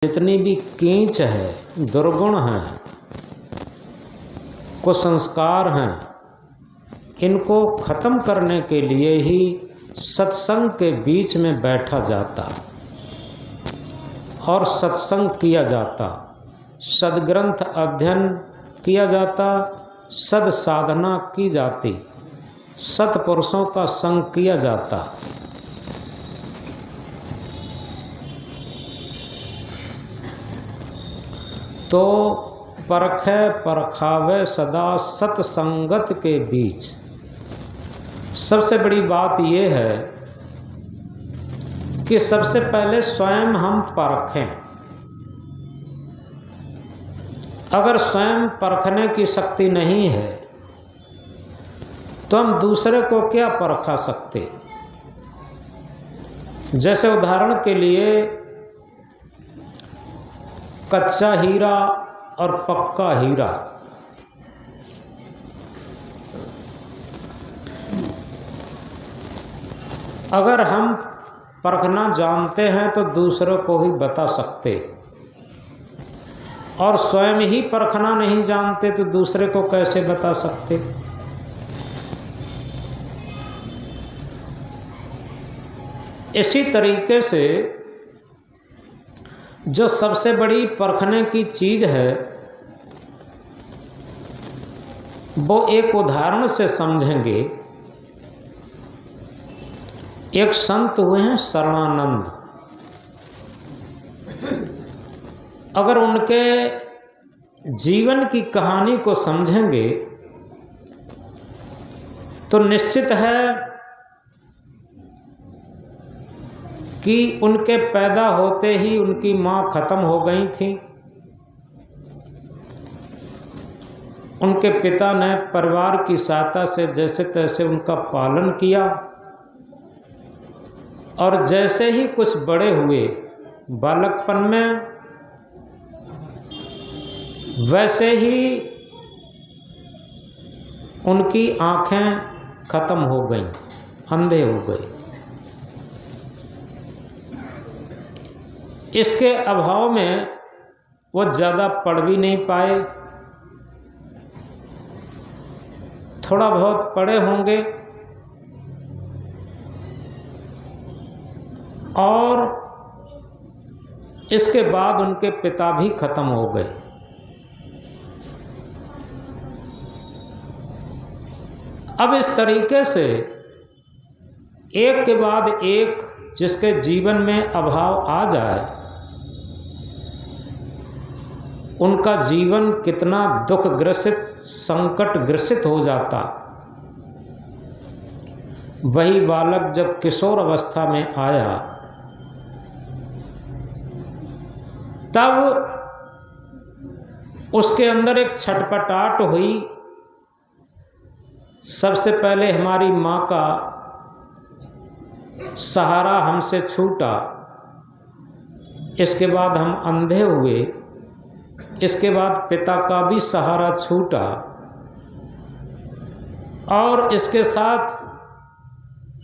जितनी भी कीच है, दुर्गुण है, कुसंस्कार हैं, इनको खत्म करने के लिए ही सत्संग के बीच में बैठा जाता और सत्संग किया जाता, सद्ग्रंथ अध्ययन किया जाता, सद साधना की जाती, सत्पुरुषों का संग किया जाता। तो परखे परखावे सदा सत्संगत के बीच। सबसे बड़ी बात यह है कि सबसे पहले स्वयं हम परखें। अगर स्वयं परखने की शक्ति नहीं है तो हम दूसरे को क्या परखा सकते। जैसे उदाहरण के लिए कच्चा हीरा और पक्का हीरा। अगर हम परखना जानते हैं तो दूसरों को भी बता सकते, और स्वयं ही परखना नहीं जानते तो दूसरे को कैसे बता सकते। इसी तरीके से जो सबसे बड़ी परखने की चीज़ है वो एक उदाहरण से समझेंगे। एक संत हुए हैं शरणानंद। अगर उनके जीवन की कहानी को समझेंगे तो निश्चित है कि उनके पैदा होते ही उनकी माँ खत्म हो गई थी। उनके पिता ने परिवार की सहायता से जैसे तैसे उनका पालन किया, और जैसे ही कुछ बड़े हुए बालकपन में, वैसे ही उनकी आंखें खत्म हो गईं, अंधे हो गए। इसके अभाव में वो ज़्यादा पढ़ भी नहीं पाए। थोड़ा बहुत पढ़े होंगे और इसके बाद उनके पिता भी खत्म हो गए। अब इस तरीके से एक के बाद एक जिसके जीवन में अभाव आ जाए, उनका जीवन कितना दुख ग्रसित, संकट ग्रसित हो जाता। वही बालक जब किशोर अवस्था में आया तब उसके अंदर एक छटपटाहट हुई। सबसे पहले हमारी माँ का सहारा हमसे छूटा, इसके बाद हम अंधे हुए, इसके बाद पिता का भी सहारा छूटा, और इसके साथ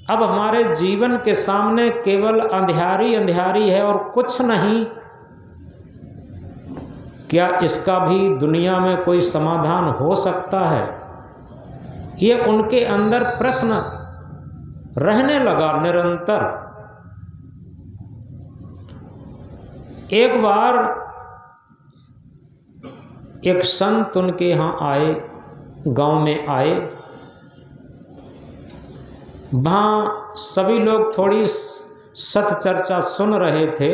अब हमारे जीवन के सामने केवल अंधियारी अंधियारी है और कुछ नहीं। क्या इसका भी दुनिया में कोई समाधान हो सकता है? ये उनके अंदर प्रश्न रहने लगा निरंतर। एक बार एक संत उनके यहाँ आए, गांव में आए। वहाँ सभी लोग थोड़ी सत्चर्चा सुन रहे थे,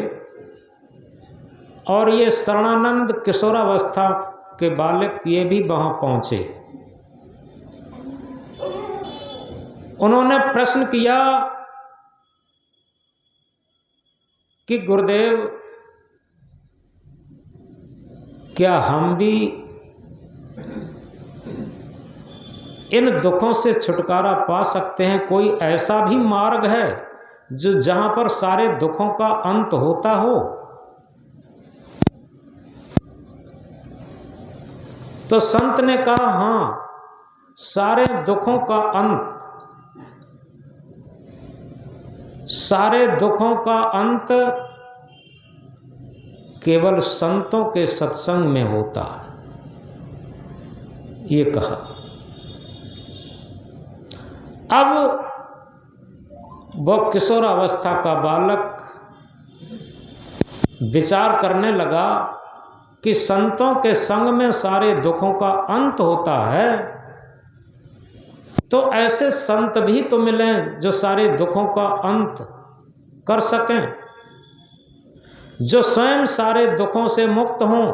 और ये शरणानंद किशोरावस्था के बालक ये भी वहाँ पहुँचे। उन्होंने प्रश्न किया कि गुरुदेव, क्या हम भी इन दुखों से छुटकारा पा सकते हैं? कोई ऐसा भी मार्ग है जो जहां पर सारे दुखों का अंत होता हो? तो संत ने कहा, हाँ, सारे दुखों का अंत, सारे दुखों का अंत केवल संतों के सत्संग में होता है, ये कहा। अब वह किशोरावस्था का बालक विचार करने लगा कि संतों के संग में सारे दुखों का अंत होता है, तो ऐसे संत भी तो मिलें जो सारे दुखों का अंत कर सकें, जो स्वयं सारे दुखों से मुक्त हों,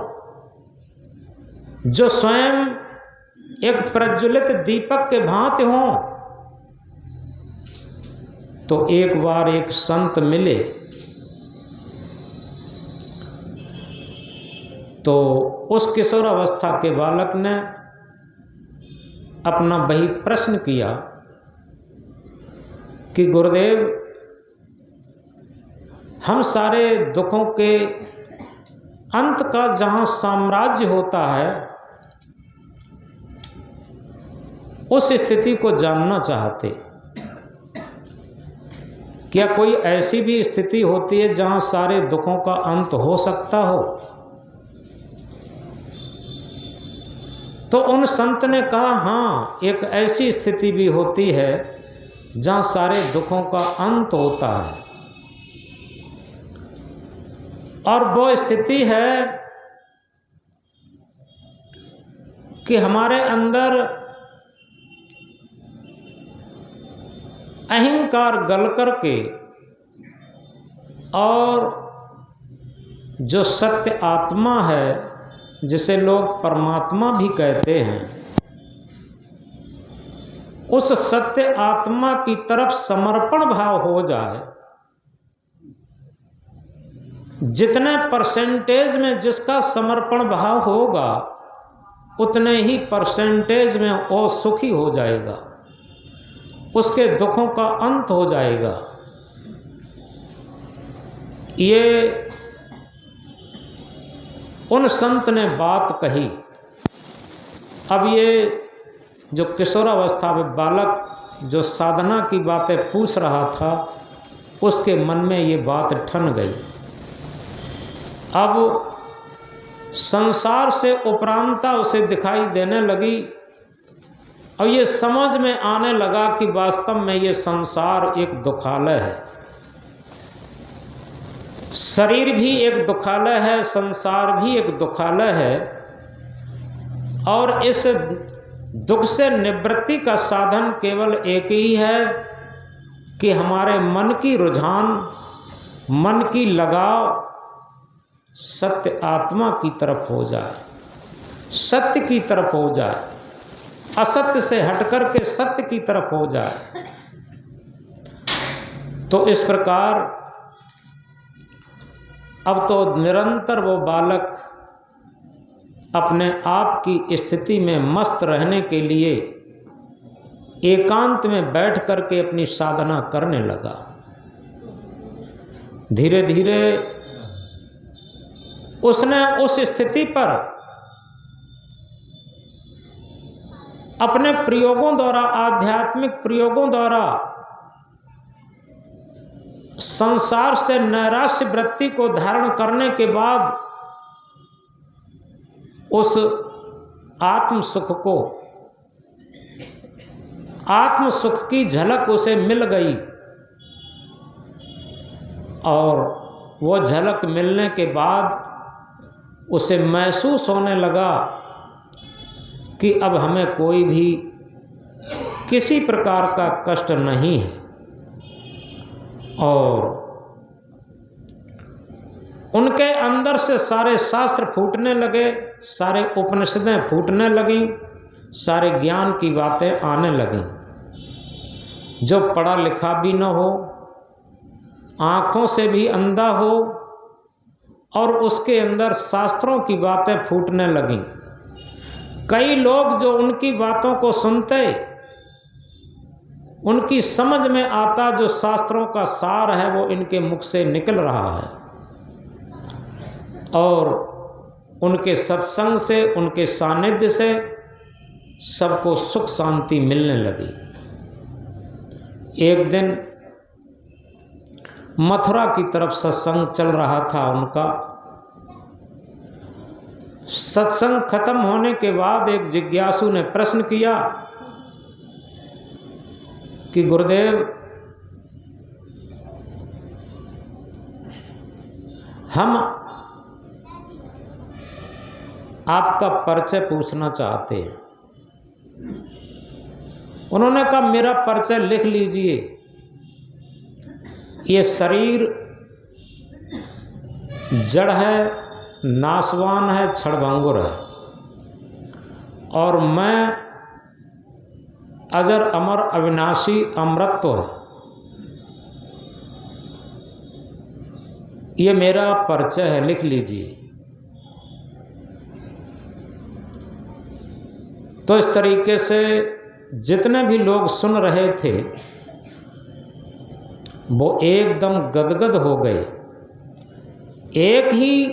जो स्वयं एक प्रज्वलित दीपक के भांति हों। तो एक बार एक संत मिले तो उस किशोरावस्था के बालक ने अपना वही प्रश्न किया कि गुरुदेव, हम सारे दुखों के अंत का जहाँ साम्राज्य होता है उस स्थिति को जानना चाहते। क्या कोई ऐसी भी स्थिति होती है जहाँ सारे दुखों का अंत हो सकता हो? तो उन संत ने कहा, हाँ, एक ऐसी स्थिति भी होती है जहाँ सारे दुखों का अंत होता है, और वो स्थिति है कि हमारे अंदर अहंकार गल करके और जो सत्य आत्मा है, जिसे लोग परमात्मा भी कहते हैं, उस सत्य आत्मा की तरफ समर्पण भाव हो जाए। जितने परसेंटेज में जिसका समर्पण भाव होगा उतने ही परसेंटेज में वो सुखी हो जाएगा, उसके दुखों का अंत हो जाएगा। ये उन संत ने बात कही। अब ये जो किशोरावस्था में बालक जो साधना की बातें पूछ रहा था, उसके मन में ये बात ठन गई। अब संसार से उपरांता उसे दिखाई देने लगी और ये समझ में आने लगा कि वास्तव में ये संसार एक दुखालय है। शरीर भी एक दुखालय है, संसार भी एक दुखालय है, और इस दुख से निवृत्ति का साधन केवल एक ही है कि हमारे मन की रुझान, मन की लगाव सत्य आत्मा की तरफ हो जाए, सत्य की तरफ हो जाए, असत्य से हटकर के सत्य की तरफ हो जाए। तो इस प्रकार अब तो निरंतर वो बालक अपने आप की स्थिति में मस्त रहने के लिए एकांत में बैठ करके अपनी साधना करने लगा। धीरे धीरे उसने उस स्थिति पर अपने प्रयोगों द्वारा, आध्यात्मिक प्रयोगों द्वारा संसार से नैराश्य वृत्ति को धारण करने के बाद उस आत्म सुख को, आत्म सुख की झलक उसे मिल गई, और वो झलक मिलने के बाद उसे महसूस होने लगा कि अब हमें कोई भी किसी प्रकार का कष्ट नहीं है। और उनके अंदर से सारे शास्त्र फूटने लगे, सारे उपनिषदें फूटने लगीं, सारे ज्ञान की बातें आने लगीं। जो पढ़ा लिखा भी न हो, आँखों से भी अंधा हो, और उसके अंदर शास्त्रों की बातें फूटने लगीं। कई लोग जो उनकी बातों को सुनते, उनकी समझ में आता जो शास्त्रों का सार है वो इनके मुख से निकल रहा है, और उनके सत्संग से, उनके सानिध्य से सबको सुख शांति मिलने लगी। एक दिन मथुरा की तरफ सत्संग चल रहा था उनका, सत्संग खत्म होने के बाद एक जिज्ञासु ने प्रश्न किया कि गुरुदेव, हम आपका परिचय पूछना चाहते हैं। उन्होंने कहा, मेरा परिचय लिख लीजिए। ये शरीर जड़ है, नाशवान है, क्षणभंगुर है, और मैं अजर अमर अविनाशी अमृतत्व है। ये मेरा परिचय है, लिख लीजिए। तो इस तरीके से जितने भी लोग सुन रहे थे वो एकदम गदगद हो गए। एक ही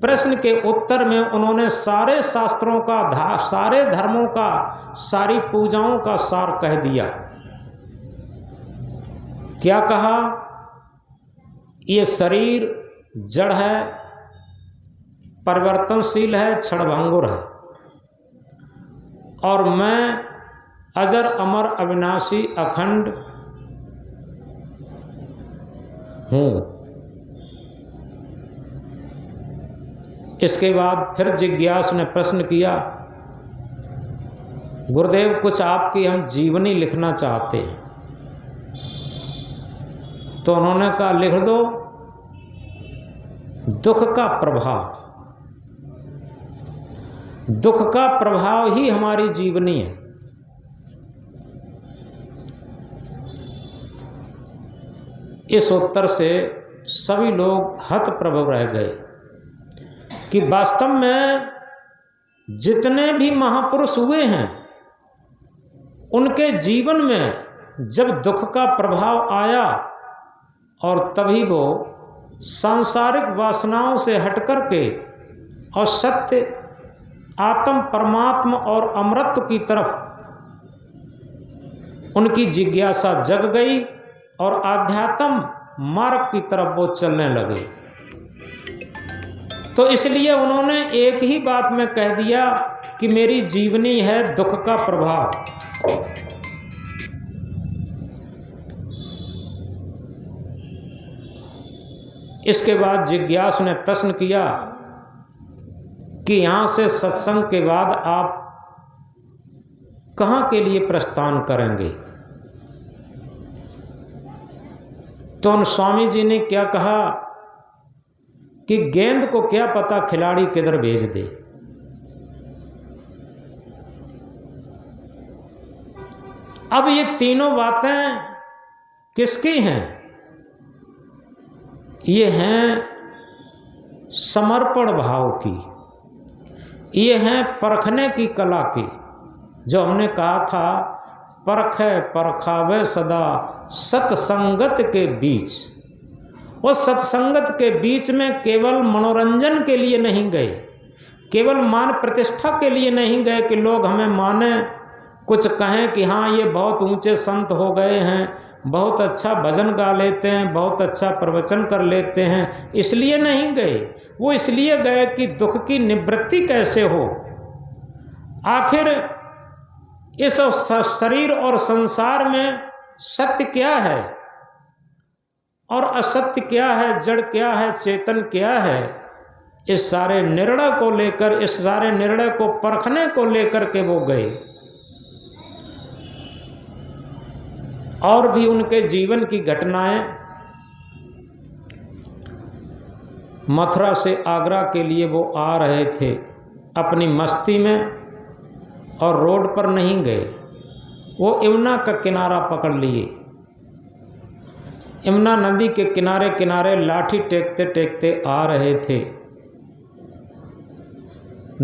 प्रश्न के उत्तर में उन्होंने सारे शास्त्रों का, सारे धर्मों का, सारी पूजाओं का सार कह दिया। क्या कहा? ये शरीर जड़ है, परिवर्तनशील है, क्षणभंगुर है, और मैं अजर अमर अविनाशी अखंड हूँ। इसके बाद फिर जिज्ञासु ने प्रश्न किया, गुरुदेव, कुछ आपकी हम जीवनी लिखना चाहते हैं। तो उन्होंने कहा, लिख दो। दुख का प्रभाव, दुख का प्रभाव ही हमारी जीवनी है। इस उत्तर से सभी लोग हतप्रभ रह गए कि वास्तव में जितने भी महापुरुष हुए हैं उनके जीवन में जब दुख का प्रभाव आया और तभी वो सांसारिक वासनाओं से हटकर के और सत्य आत्म परमात्मा और अमृत की तरफ उनकी जिज्ञासा जग गई और आध्यात्म मार्ग की तरफ वो चलने लगे। तो इसलिए उन्होंने एक ही बात में कह दिया कि मेरी जीवनी है दुख का प्रभाव। इसके बाद जिज्ञासु ने प्रश्न किया कि यहाँ से सत्संग के बाद आप कहाँ के लिए प्रस्थान करेंगे? तो उन स्वामी जी ने क्या कहा कि गेंद को क्या पता खिलाड़ी किधर भेज दे। अब ये तीनों बातें किसकी हैं? ये हैं समर्पण भाव की, ये हैं परखने की कला की। जो हमने कहा था, परखे परखावे सदा सत्संगत के बीच। वो सत्संगत के बीच में केवल मनोरंजन के लिए नहीं गए, केवल मान प्रतिष्ठा के लिए नहीं गए कि लोग हमें माने, कुछ कहें कि हाँ ये बहुत ऊंचे संत हो गए हैं, बहुत अच्छा भजन गा लेते हैं, बहुत अच्छा प्रवचन कर लेते हैं, इसलिए नहीं गए। वो इसलिए गए कि दुख की निवृत्ति कैसे हो। आखिर इस शरीर और संसार में सत्य क्या है और असत्य क्या है, जड़ क्या है, चेतन क्या है, इस सारे निर्णय को लेकर, इस सारे निर्णय को परखने को लेकर के वो गए। और भी उनके जीवन की घटनाएं, मथुरा से आगरा के लिए वो आ रहे थे अपनी मस्ती में, और रोड पर नहीं गए, वो यमुना का किनारा पकड़ लिए। यमुना नदी के किनारे किनारे लाठी टेकते टेकते आ रहे थे।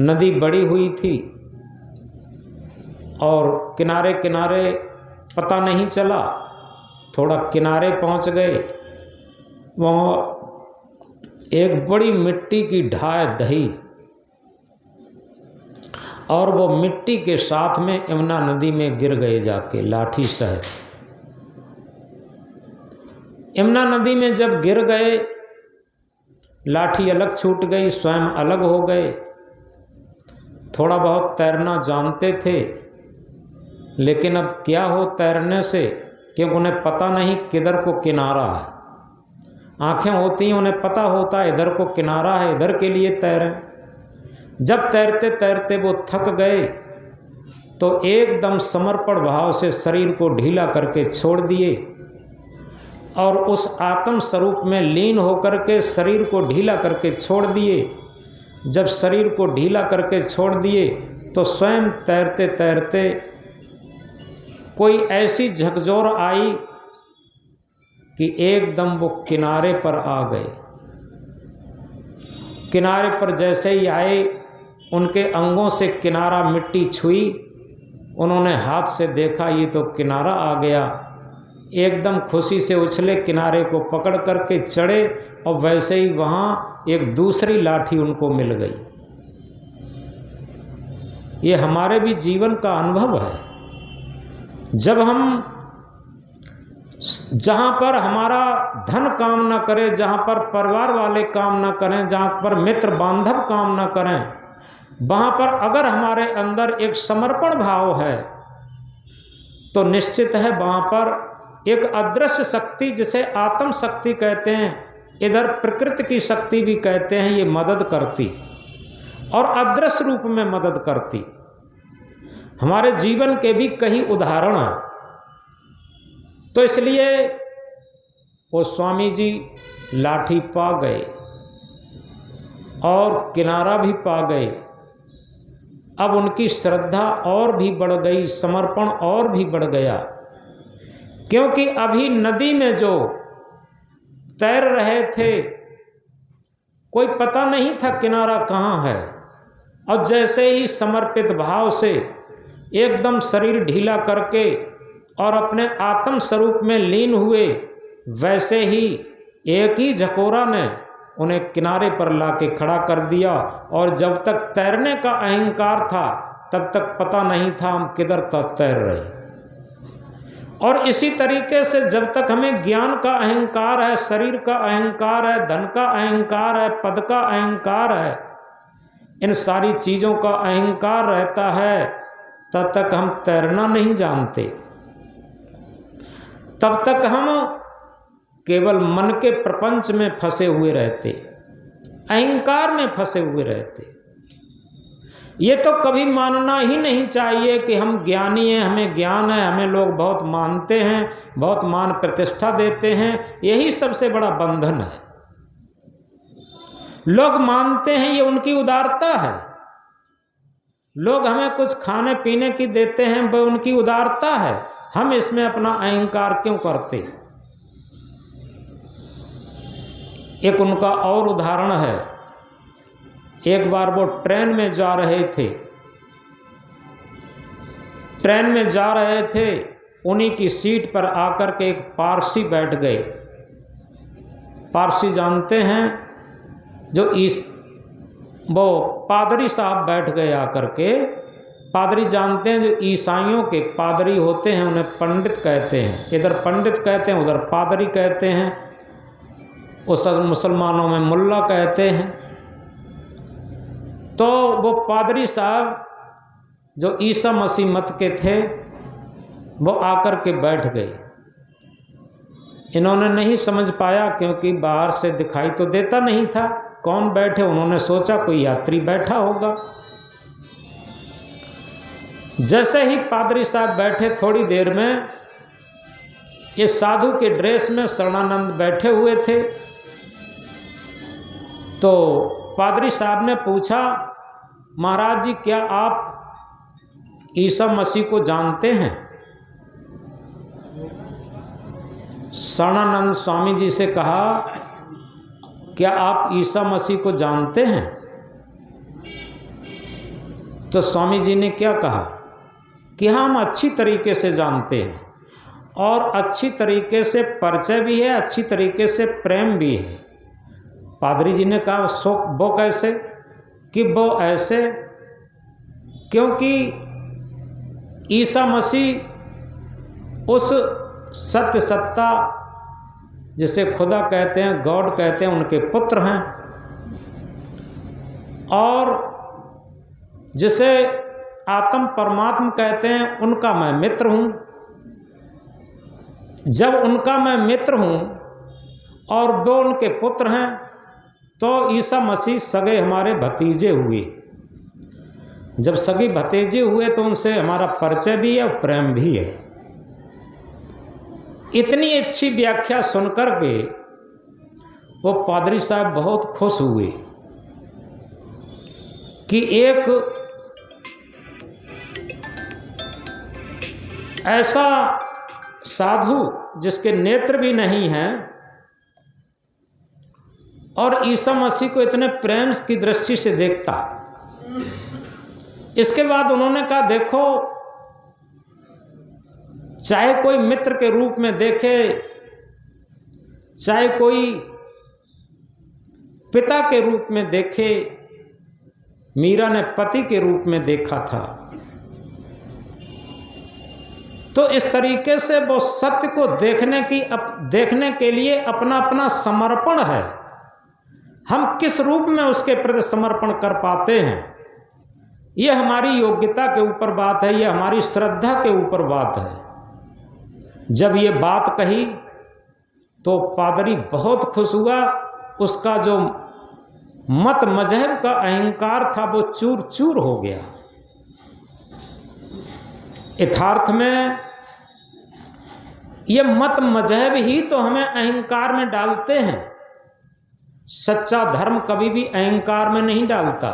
नदी बड़ी हुई थी और किनारे किनारे पता नहीं चला। थोड़ा किनारे पहुंच गए, वहाँ एक बड़ी मिट्टी की ढाई दही, और वो मिट्टी के साथ में यमुना नदी में गिर गए जाके लाठी सहित। यमुना नदी में जब गिर गए, लाठी अलग छूट गई, स्वयं अलग हो गए, थोड़ा बहुत तैरना जानते थे, लेकिन अब क्या हो तैरने से, क्योंकि उन्हें पता नहीं किधर को किनारा है। आंखें होती हैं, उन्हें पता होता है इधर को किनारा है, इधर के लिए तैरें। जब तैरते तैरते वो थक गए तो एकदम समर्पण भाव से शरीर को ढीला करके छोड़ दिए और उस आत्म स्वरूप में लीन होकर के शरीर को ढीला करके छोड़ दिए। जब शरीर को ढीला करके छोड़ दिए तो स्वयं तैरते तैरते कोई ऐसी झकझोर आई कि एकदम वो किनारे पर आ गए। किनारे पर जैसे ही आए, उनके अंगों से किनारा मिट्टी छुई, उन्होंने हाथ से देखा ये तो किनारा आ गया। एकदम खुशी से उछले, किनारे को पकड़ करके चढ़े और वैसे ही वहाँ एक दूसरी लाठी उनको मिल गई। ये हमारे भी जीवन का अनुभव है। जब हम जहाँ पर हमारा धन काम ना करे, जहाँ पर परिवार वाले काम ना करें, जहाँ पर मित्र बांधव काम ना करें, वहाँ पर अगर हमारे अंदर एक समर्पण भाव है तो निश्चित है वहाँ पर एक अदृश्य शक्ति, जिसे आत्म शक्ति कहते हैं, इधर प्रकृति की शक्ति भी कहते हैं, ये मदद करती और अदृश्य रूप में मदद करती। हमारे जीवन के भी कई उदाहरण हैं। तो इसलिए वो स्वामी जी लाठी पा गए और किनारा भी पा गए। अब उनकी श्रद्धा और भी बढ़ गई, समर्पण और भी बढ़ गया, क्योंकि अभी नदी में जो तैर रहे थे कोई पता नहीं था किनारा कहाँ है, और जैसे ही समर्पित भाव से एकदम शरीर ढीला करके और अपने आत्म स्वरूप में लीन हुए, वैसे ही एक ही झकोरा ने उन्हें किनारे पर लाके खड़ा कर दिया। और जब तक तैरने का अहंकार था तब तक पता नहीं था हम किधर तक तैर रहे। और इसी तरीके से जब तक हमें ज्ञान का अहंकार है, शरीर का अहंकार है, धन का अहंकार है, पद का अहंकार है, इन सारी चीज़ों का अहंकार रहता है, तब तक हम तैरना नहीं जानते। तब तक हम केवल मन के प्रपंच में फंसे हुए रहते, अहंकार में फंसे हुए रहते। ये तो कभी मानना ही नहीं चाहिए कि हम ज्ञानी हैं, हमें ज्ञान है, हमें लोग बहुत मानते हैं, बहुत मान प्रतिष्ठा देते हैं। यही सबसे बड़ा बंधन है। लोग मानते हैं, ये उनकी उदारता है। लोग हमें कुछ खाने पीने की देते हैं, वह उनकी उदारता है। हम इसमें अपना अहंकार क्यों करते? एक उनका और उदाहरण है। एक बार वो ट्रेन में जा रहे थे, उन्हीं की सीट पर आकर के एक पारसी बैठ गए। पारसी जानते हैं, वो पादरी साहब बैठ गए आकर के। पादरी जानते हैं, जो ईसाइयों के पादरी होते हैं उन्हें पंडित कहते हैं। इधर पंडित कहते हैं, उधर पादरी कहते हैं। उस मुसलमानों में मुल्ला कहते हैं। तो वो पादरी साहब जो ईसा मसीह मत के थे, वो आकर के बैठ गए। इन्होंने नहीं समझ पाया, क्योंकि बाहर से दिखाई तो देता नहीं था कौन बैठे। उन्होंने सोचा कोई यात्री बैठा होगा। जैसे ही पादरी साहब बैठे, थोड़ी देर में इस साधु के ड्रेस में शरणानंद बैठे हुए थे। तो पादरी साहब ने पूछा, महाराज जी क्या आप ईसा मसीह को जानते हैं? शरणानंद स्वामी जी से कहा, क्या आप ईसा मसीह को जानते हैं? तो स्वामी जी ने क्या कहा कि हाँ, हम अच्छी तरीके से जानते हैं, और अच्छी तरीके से परिचय भी है, अच्छी तरीके से प्रेम भी है। पादरी जी ने कहा, वो कैसे? कि वो ऐसे क्योंकि ईसा मसीह उस सत्य सत्ता, जिसे खुदा कहते हैं, गॉड कहते हैं, उनके पुत्र हैं। और जिसे आत्म परमात्मा कहते हैं, उनका मैं मित्र हूँ। जब उनका मैं मित्र हूँ और वो उनके पुत्र हैं, तो ईसा मसीह सगे हमारे भतीजे हुए। जब सगे भतीजे हुए तो उनसे हमारा परिचय भी है और प्रेम भी है। इतनी अच्छी व्याख्या सुनकर के वो पादरी साहब बहुत खुश हुए कि एक ऐसा साधु जिसके नेत्र भी नहीं हैं और ईसा मसीह को इतने प्रेम की दृष्टि से देखता। इसके बाद उन्होंने कहा, देखो, चाहे कोई मित्र के रूप में देखे, चाहे कोई पिता के रूप में देखे, मीरा ने पति के रूप में देखा था। तो इस तरीके से वो सत्य को देखने के लिए अपना अपना समर्पण है। हम किस रूप में उसके प्रति समर्पण कर पाते हैं, यह हमारी योग्यता के ऊपर बात है, यह हमारी श्रद्धा के ऊपर बात है। जब ये बात कही तो पादरी बहुत खुश हुआ। उसका जो मत मजहब का अहंकार था वो चूर चूर हो गया। यथार्थ में ये मत मजहब ही तो हमें अहंकार में डालते हैं। सच्चा धर्म कभी भी अहंकार में नहीं डालता।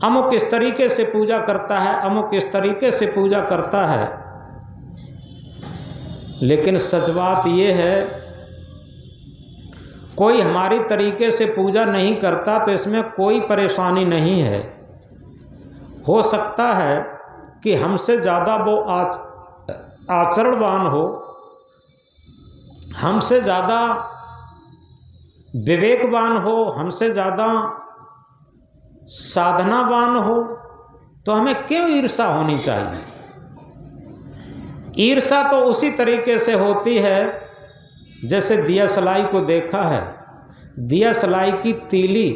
अमुक इस तरीके से पूजा करता है, अमुक इस तरीके से पूजा करता है, लेकिन सच बात यह है, कोई हमारी तरीके से पूजा नहीं करता तो इसमें कोई परेशानी नहीं है। हो सकता है कि हमसे ज़्यादा वो आचरणवान हो, हमसे ज़्यादा विवेकवान हो, हमसे ज़्यादा साधनावान हो, तो हमें क्यों ईर्षा होनी चाहिए। ईर्षा तो उसी तरीके से होती है जैसे दिया सलाई को देखा है। दिया सलाई की तीली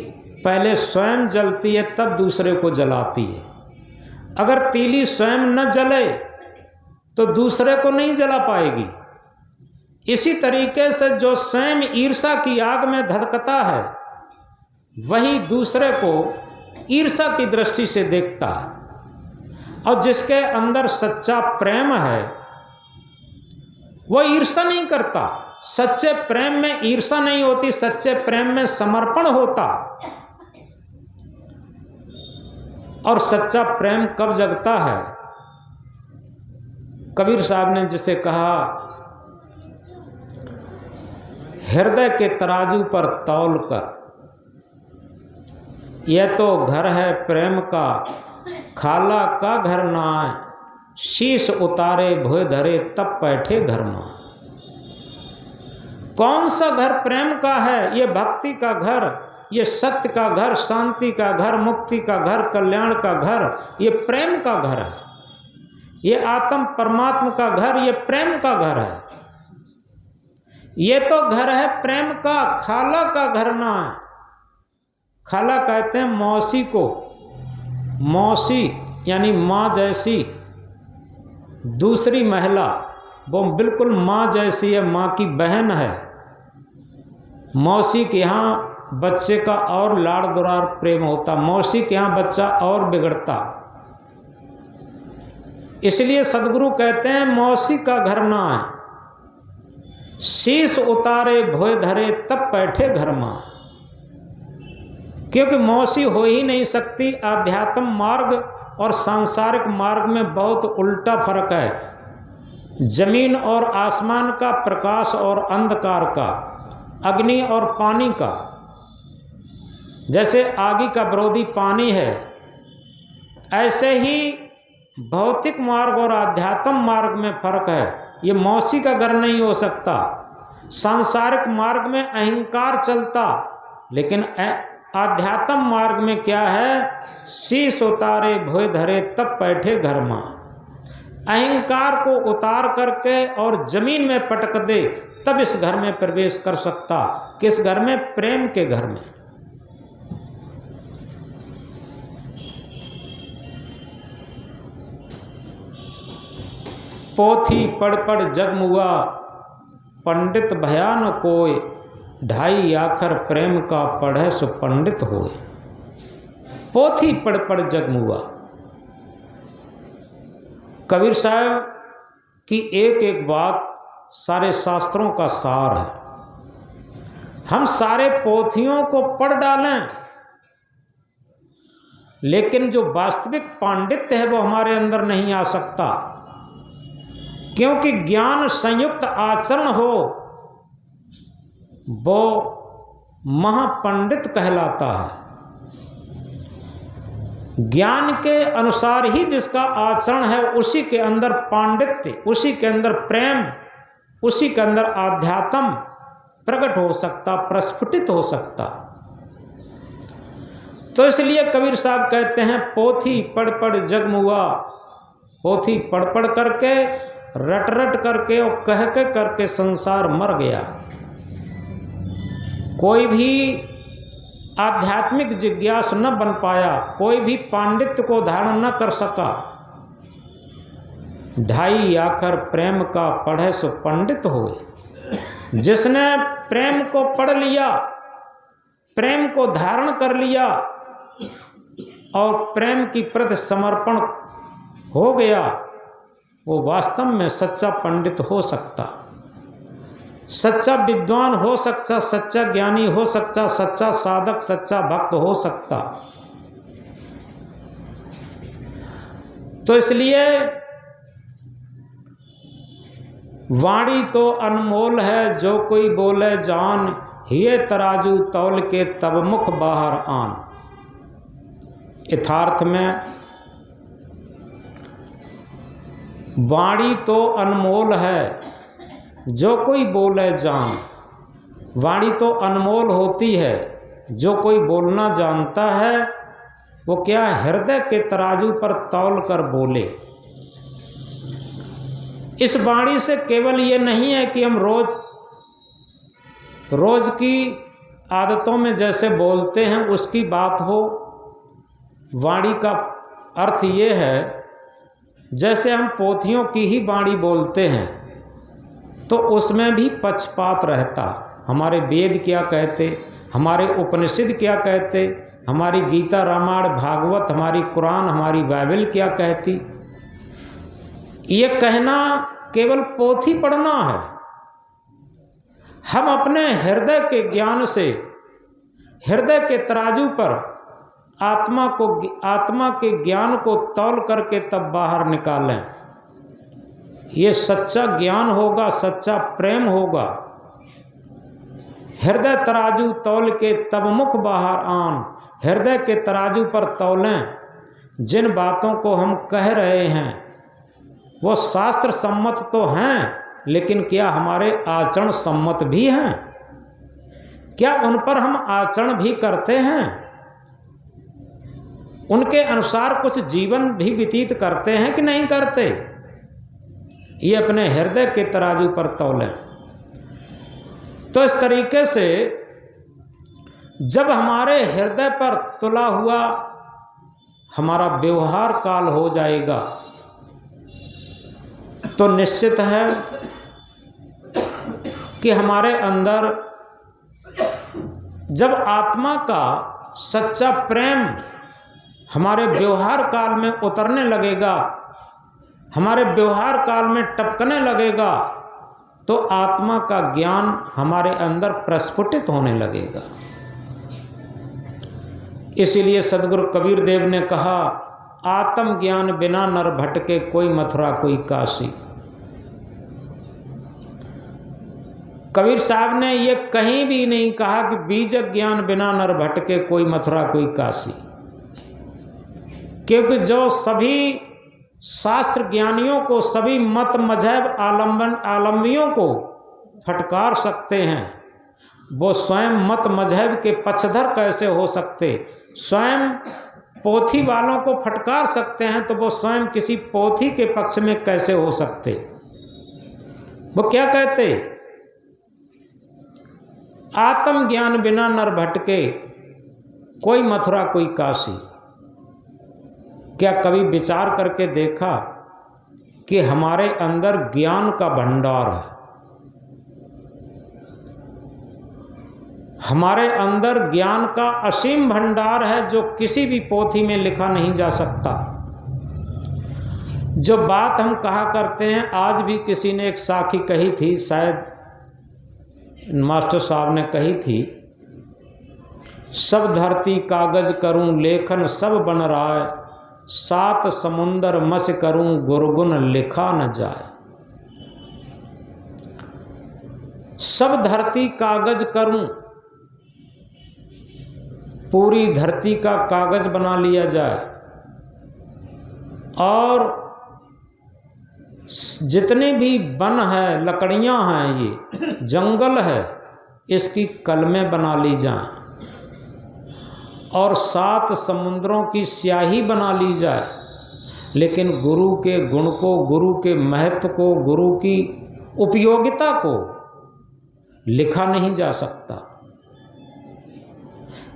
पहले स्वयं जलती है तब दूसरे को जलाती है। अगर तीली स्वयं न जले तो दूसरे को नहीं जला पाएगी। इसी तरीके से जो स्वयं ईर्षा की आग में धधकता है वही दूसरे को ईर्षा की दृष्टि से देखता है। और जिसके अंदर सच्चा प्रेम है वो ईर्षा नहीं करता। सच्चे प्रेम में ईर्षा नहीं होती, सच्चे प्रेम में समर्पण होता। और सच्चा प्रेम कब जगता है? कबीर साहब ने जिसे कहा, हृदय के तराजू पर तौल कर, यह तो घर है प्रेम का, खाला का घर ना आए, शीश उतारे भोय धरे तब बैठे घर में। कौन सा घर प्रेम का है? ये भक्ति का घर, ये सत्य का घर, शांति का घर, मुक्ति का घर, कल्याण का घर, ये प्रेम का घर है। ये आत्म परमात्मा का घर, ये प्रेम का घर है। ये तो घर है प्रेम का, खाला का घर ना है। खाला कहते हैं मौसी को। मौसी यानी माँ जैसी दूसरी महिला, वो बिल्कुल माँ जैसी है, माँ की बहन है। मौसी के यहाँ बच्चे का और लाड़ दुलार प्रेम होता, मौसी के यहाँ बच्चा और बिगड़ता। इसलिए सदगुरु कहते हैं मौसी का घर ना है, शीश उतारे भोय धरे तब बैठे घर में। क्योंकि मौसी हो ही नहीं सकती। आध्यात्म मार्ग और सांसारिक मार्ग में बहुत उल्टा फर्क है। जमीन और आसमान का, प्रकाश और अंधकार का, अग्नि और पानी का। जैसे आगे का विरोधी पानी है, ऐसे ही भौतिक मार्ग और आध्यात्म मार्ग में फर्क है। ये मौसी का घर नहीं हो सकता। सांसारिक मार्ग में अहंकार चलता, लेकिन आध्यात्म मार्ग में क्या है? शीश उतारे भोय धरे तब बैठे घर में। अहंकार को उतार करके और जमीन में पटक दे तब इस घर में प्रवेश कर सकता। किस घर में? प्रेम के घर में। पोथी पढ़ पढ़ जगमुआ, पंडित भया न कोय, ढाई आखर प्रेम का पढ़े सो पंडित होए। पोथी पढ़ पढ़ जगमुआ, कबीर साहब की एक एक बात सारे शास्त्रों का सार है। हम सारे पोथियों को पढ़ डालें, लेकिन जो वास्तविक पांडित्य है वो हमारे अंदर नहीं आ सकता, क्योंकि ज्ञान संयुक्त आचरण हो वो महापंडित कहलाता है। ज्ञान के अनुसार ही जिसका आचरण है उसी के अंदर पांडित्य, उसी के अंदर प्रेम, उसी के अंदर आध्यात्म प्रकट हो सकता, प्रस्फुटित हो सकता। तो इसलिए कबीर साहब कहते हैं पोथी पढ़ पढ़ जगमुआ, पोथी पढ़ पढ़ करके रट रट करके और कह के करके संसार मर गया। कोई भी आध्यात्मिक जिज्ञास न बन पाया, कोई भी पांडित्य को धारण न कर सका। ढाई आखर प्रेम का पढ़े सो पंडित होए। जिसने प्रेम को पढ़ लिया, प्रेम को धारण कर लिया और प्रेम की प्रति समर्पण हो गया, वो वास्तव में सच्चा पंडित हो सकता, सच्चा विद्वान हो सकता, सच्चा ज्ञानी हो सकता, सच्चा साधक, सच्चा भक्त हो सकता। तो इसलिए वाणी तो अनमोल है, जो कोई बोले जान, हिये तराजू तौल के तब मुख बाहर आन। यथार्थ में वाणी तो अनमोल है, जो कोई बोले जान। वाणी तो अनमोल होती है, जो कोई बोलना जानता है वो क्या हृदय के तराजू पर तौल कर बोले। इस वाणी से केवल ये नहीं है कि हम रोज की आदतों में जैसे बोलते हैं उसकी बात हो। वाणी का अर्थ ये है, जैसे हम पोथियों की ही वाणी बोलते हैं तो उसमें भी पक्षपात रहता। हमारे वेद क्या कहते, हमारे उपनिषद क्या कहते, हमारी गीता रामायण भागवत, हमारी कुरान, हमारी बाइबल क्या कहती। ये कहना केवल पोथी पढ़ना है। हम अपने हृदय के ज्ञान से, हृदय के तराजू पर आत्मा के ज्ञान को तौल करके तब बाहर निकालें। ये सच्चा ज्ञान होगा, सच्चा प्रेम होगा। हृदय तराजू तौल के तब मुख बाहर आन। हृदय के तराजू पर तौलें। जिन बातों को हम कह रहे हैं वो शास्त्र सम्मत तो हैं, लेकिन क्या हमारे आचरण सम्मत भी हैं? क्या उन पर हम आचरण भी करते हैं? उनके अनुसार कुछ जीवन भी व्यतीत करते हैं कि नहीं करते? ये अपने हृदय के तराजू पर तौलें। तो इस तरीके से जब हमारे हृदय पर तुला हुआ हमारा व्यवहार काल हो जाएगा तो निश्चित है कि हमारे अंदर जब आत्मा का सच्चा प्रेम हमारे व्यवहार काल में उतरने लगेगा, हमारे व्यवहार काल में टपकने लगेगा, तो आत्मा का ज्ञान हमारे अंदर प्रस्फुटित होने लगेगा। इसीलिए सदगुरु कबीर देव ने कहा, आत्म ज्ञान बिना नर भटके, कोई मथुरा कोई काशी। कबीर साहब ने ये कहीं भी नहीं कहा कि बीज ज्ञान बिना नर भटके, कोई मथुरा कोई काशी। क्योंकि जो सभी शास्त्र ज्ञानियों को, सभी मत मजहब आलम्बियों को फटकार सकते हैं, वो स्वयं मत मजहब के पक्षधर कैसे हो सकते? स्वयं पोथी वालों को फटकार सकते हैं तो वो स्वयं किसी पोथी के पक्ष में कैसे हो सकते? वो क्या कहते? आत्म ज्ञान बिना नर भटके, कोई मथुरा कोई काशी। क्या कभी विचार करके देखा कि हमारे अंदर ज्ञान का भंडार है, हमारे अंदर ज्ञान का असीम भंडार है जो किसी भी पोथी में लिखा नहीं जा सकता। जो बात हम कहा करते हैं, आज भी किसी ने एक साखी कही थी, शायद मास्टर साहब ने कही थी, सब धरती कागज करूं लेखन सब बन राय, सात समुंदर मस करूं गुरगुन लिखा न जाए। सब धरती कागज करूं, पूरी धरती का कागज बना लिया जाए और जितने भी वन है, लकड़ियां हैं, ये जंगल है, इसकी कलमें बना ली जाएं और सात समुद्रों की स्याही बना ली जाए, लेकिन गुरु के गुण को, गुरु के महत्व को, गुरु की उपयोगिता को लिखा नहीं जा सकता।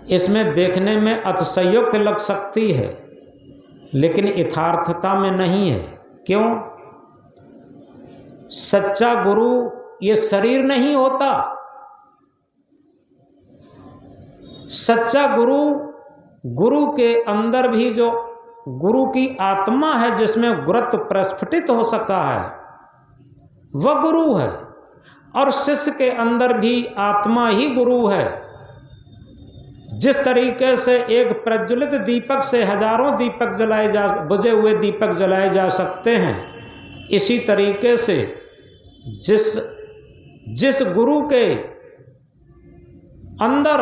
इसमें देखने में अतिशयोक्ति लग सकती है, लेकिन यथार्थता में नहीं है। क्यों? सच्चा गुरु ये शरीर नहीं होता। सच्चा गुरु, गुरु के अंदर भी जो गुरु की आत्मा है, जिसमें गुरुत्व प्रस्फुटित हो सका है, वह गुरु है। और शिष्य के अंदर भी आत्मा ही गुरु है। जिस तरीके से एक प्रज्वलित दीपक से हजारों दीपक बुझे हुए दीपक जलाए जा सकते हैं, इसी तरीके से जिस गुरु के अंदर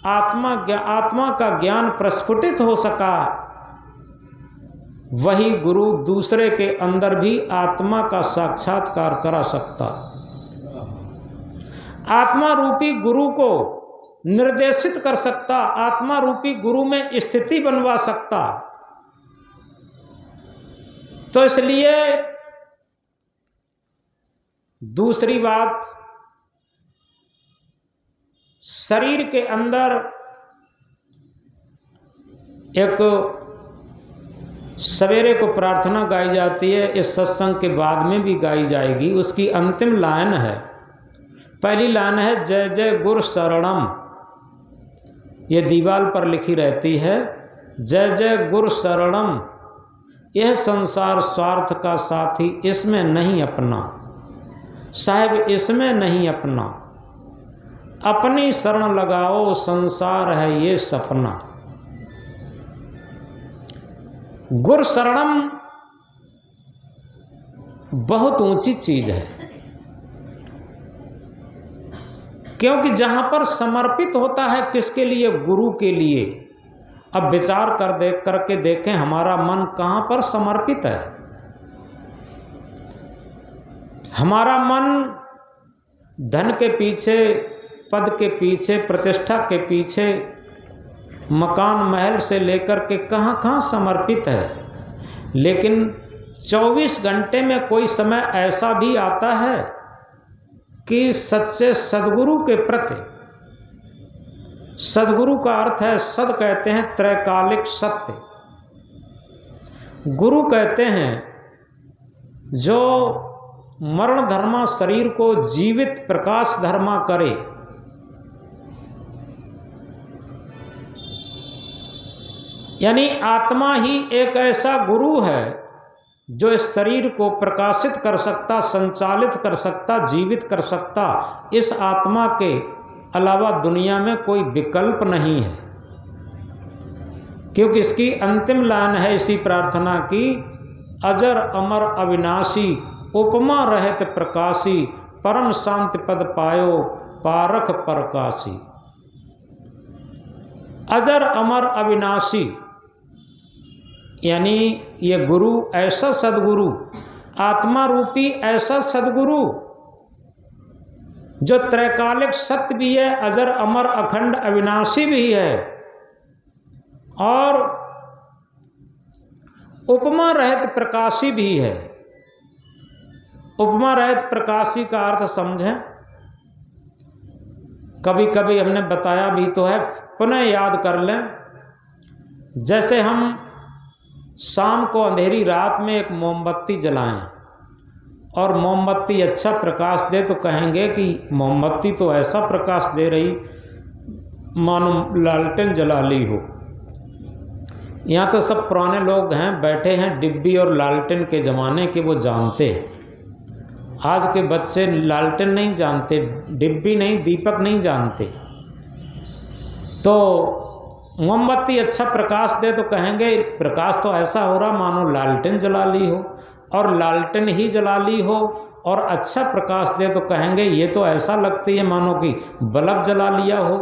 आत्मा का ज्ञान प्रस्फुटित हो सका, वही गुरु दूसरे के अंदर भी आत्मा का साक्षात्कार करा सकता। आत्मा रूपी गुरु को निर्देशित कर सकता, आत्मा रूपी गुरु में स्थिति बनवा सकता। तो इसलिए दूसरी बात, शरीर के अंदर एक सवेरे को प्रार्थना गाई जाती है, इस सत्संग के बाद में भी गाई जाएगी। उसकी अंतिम लाइन है, पहली लाइन है जय जय गुरु शरणम, ये दीवार पर लिखी रहती है, जय जय गुरु शरणम, यह संसार स्वार्थ का साथी इसमें नहीं अपना, साहब इसमें नहीं अपना, अपनी शरण लगाओ संसार है ये सपना। गुरु शरणम बहुत ऊंची चीज है, क्योंकि जहां पर समर्पित होता है किसके लिए? गुरु के लिए। अब विचार करके देखें हमारा मन कहां पर समर्पित है। हमारा मन धन के पीछे, पद के पीछे, प्रतिष्ठा के पीछे, मकान महल से लेकर के कहां समर्पित है। लेकिन 24 घंटे में कोई समय ऐसा भी आता है कि सच्चे सद्गुरु के प्रति, सद्गुरु का अर्थ है, सद कहते हैं त्रैकालिक सत्य, गुरु कहते हैं जो मरण धर्मा शरीर को जीवित प्रकाश धर्मा करे। यानी आत्मा ही एक ऐसा गुरु है जो इस शरीर को प्रकाशित कर सकता, संचालित कर सकता, जीवित कर सकता। इस आत्मा के अलावा दुनिया में कोई विकल्प नहीं है, क्योंकि इसकी अंतिम लाइन है इसी प्रार्थना की, अजर अमर अविनाशी उपमा रहत प्रकाशी, परम शांति पद पायो पारख प्रकाशी। अजर अमर अविनाशी यानी ये गुरु ऐसा सदगुरु, आत्मा रूपी ऐसा सदगुरु जो त्रैकालिक सत्य भी है, अजर अमर अखंड अविनाशी भी है और उपमा रहित प्रकाशी भी है। उपमा रहित प्रकाशी का अर्थ समझें, कभी कभी हमने बताया भी तो है, पुनः याद कर लें। जैसे हम शाम को अंधेरी रात में एक मोमबत्ती जलाएं और मोमबत्ती अच्छा प्रकाश दे तो कहेंगे कि मोमबत्ती तो ऐसा प्रकाश दे रही मानो लालटेन जला ली हो। यहाँ तो सब पुराने लोग हैं बैठे हैं डिब्बी और लालटेन के ज़माने के, वो जानते। आज के बच्चे लालटेन नहीं जानते, डिब्बी नहीं, दीपक नहीं जानते। तो मोमबत्ती अच्छा प्रकाश दे तो कहेंगे प्रकाश तो ऐसा हो रहा मानो लालटेन जला ली हो, और लालटेन ही जला ली हो। और अच्छा प्रकाश दे तो कहेंगे ये तो ऐसा लगती है मानो कि बल्ब जला लिया हो,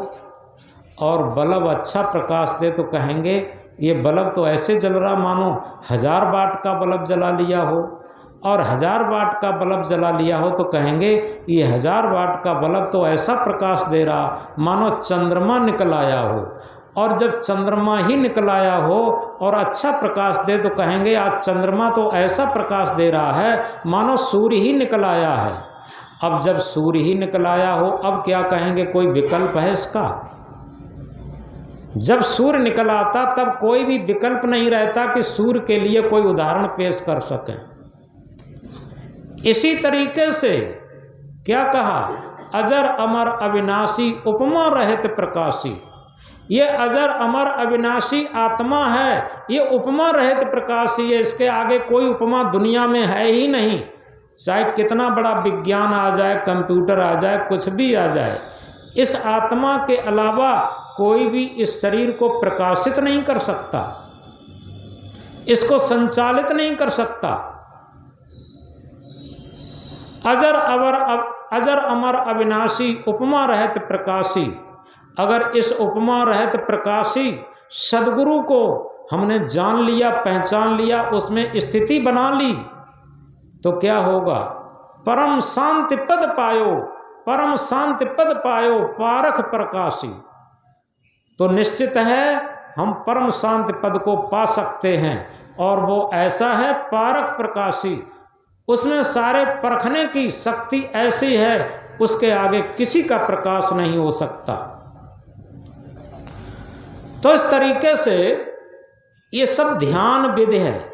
और बल्ब अच्छा प्रकाश दे तो कहेंगे ये बल्ब तो ऐसे जल रहा मानो 1000 वाट का बल्ब जला लिया हो, और 1000 वाट का बल्ब जला लिया हो तो कहेंगे ये 1000 वाट का बल्ब तो ऐसा प्रकाश दे रहा मानो चंद्रमा निकल आया हो। और जब चंद्रमा ही निकल आया हो और अच्छा प्रकाश दे तो कहेंगे आज चंद्रमा तो ऐसा प्रकाश दे रहा है मानो सूर्य ही निकल आया है। अब जब सूर्य ही निकल आया हो, अब क्या कहेंगे, कोई विकल्प है इसका? जब सूर्य निकल आता तब कोई भी विकल्प नहीं रहता कि सूर्य के लिए कोई उदाहरण पेश कर सकें। इसी तरीके से क्या कहा, अजर अमर अविनाशी उपमा रहित प्रकाशी। ये अजर अमर अविनाशी आत्मा है, ये उपमा रहित प्रकाशी है, इसके आगे कोई उपमा दुनिया में है ही नहीं। चाहे कितना बड़ा विज्ञान आ जाए, कंप्यूटर आ जाए, कुछ भी आ जाए, इस आत्मा के अलावा कोई भी इस शरीर को प्रकाशित नहीं कर सकता, इसको संचालित नहीं कर सकता। अजर अमर अविनाशी उपमा रहित प्रकाशी। अगर इस उपमा रहित प्रकाशी सदगुरु को हमने जान लिया, पहचान लिया, उसमें स्थिति बना ली तो क्या होगा, परम शांति पद पायो, परम शांति पद पायो पारख प्रकाशी। तो निश्चित है हम परम शांति पद को पा सकते हैं, और वो ऐसा है पारख प्रकाशी। उसमें सारे परखने की शक्ति ऐसी है, उसके आगे किसी का प्रकाश नहीं हो सकता। तो इस तरीके से ये सब ध्यान विधि है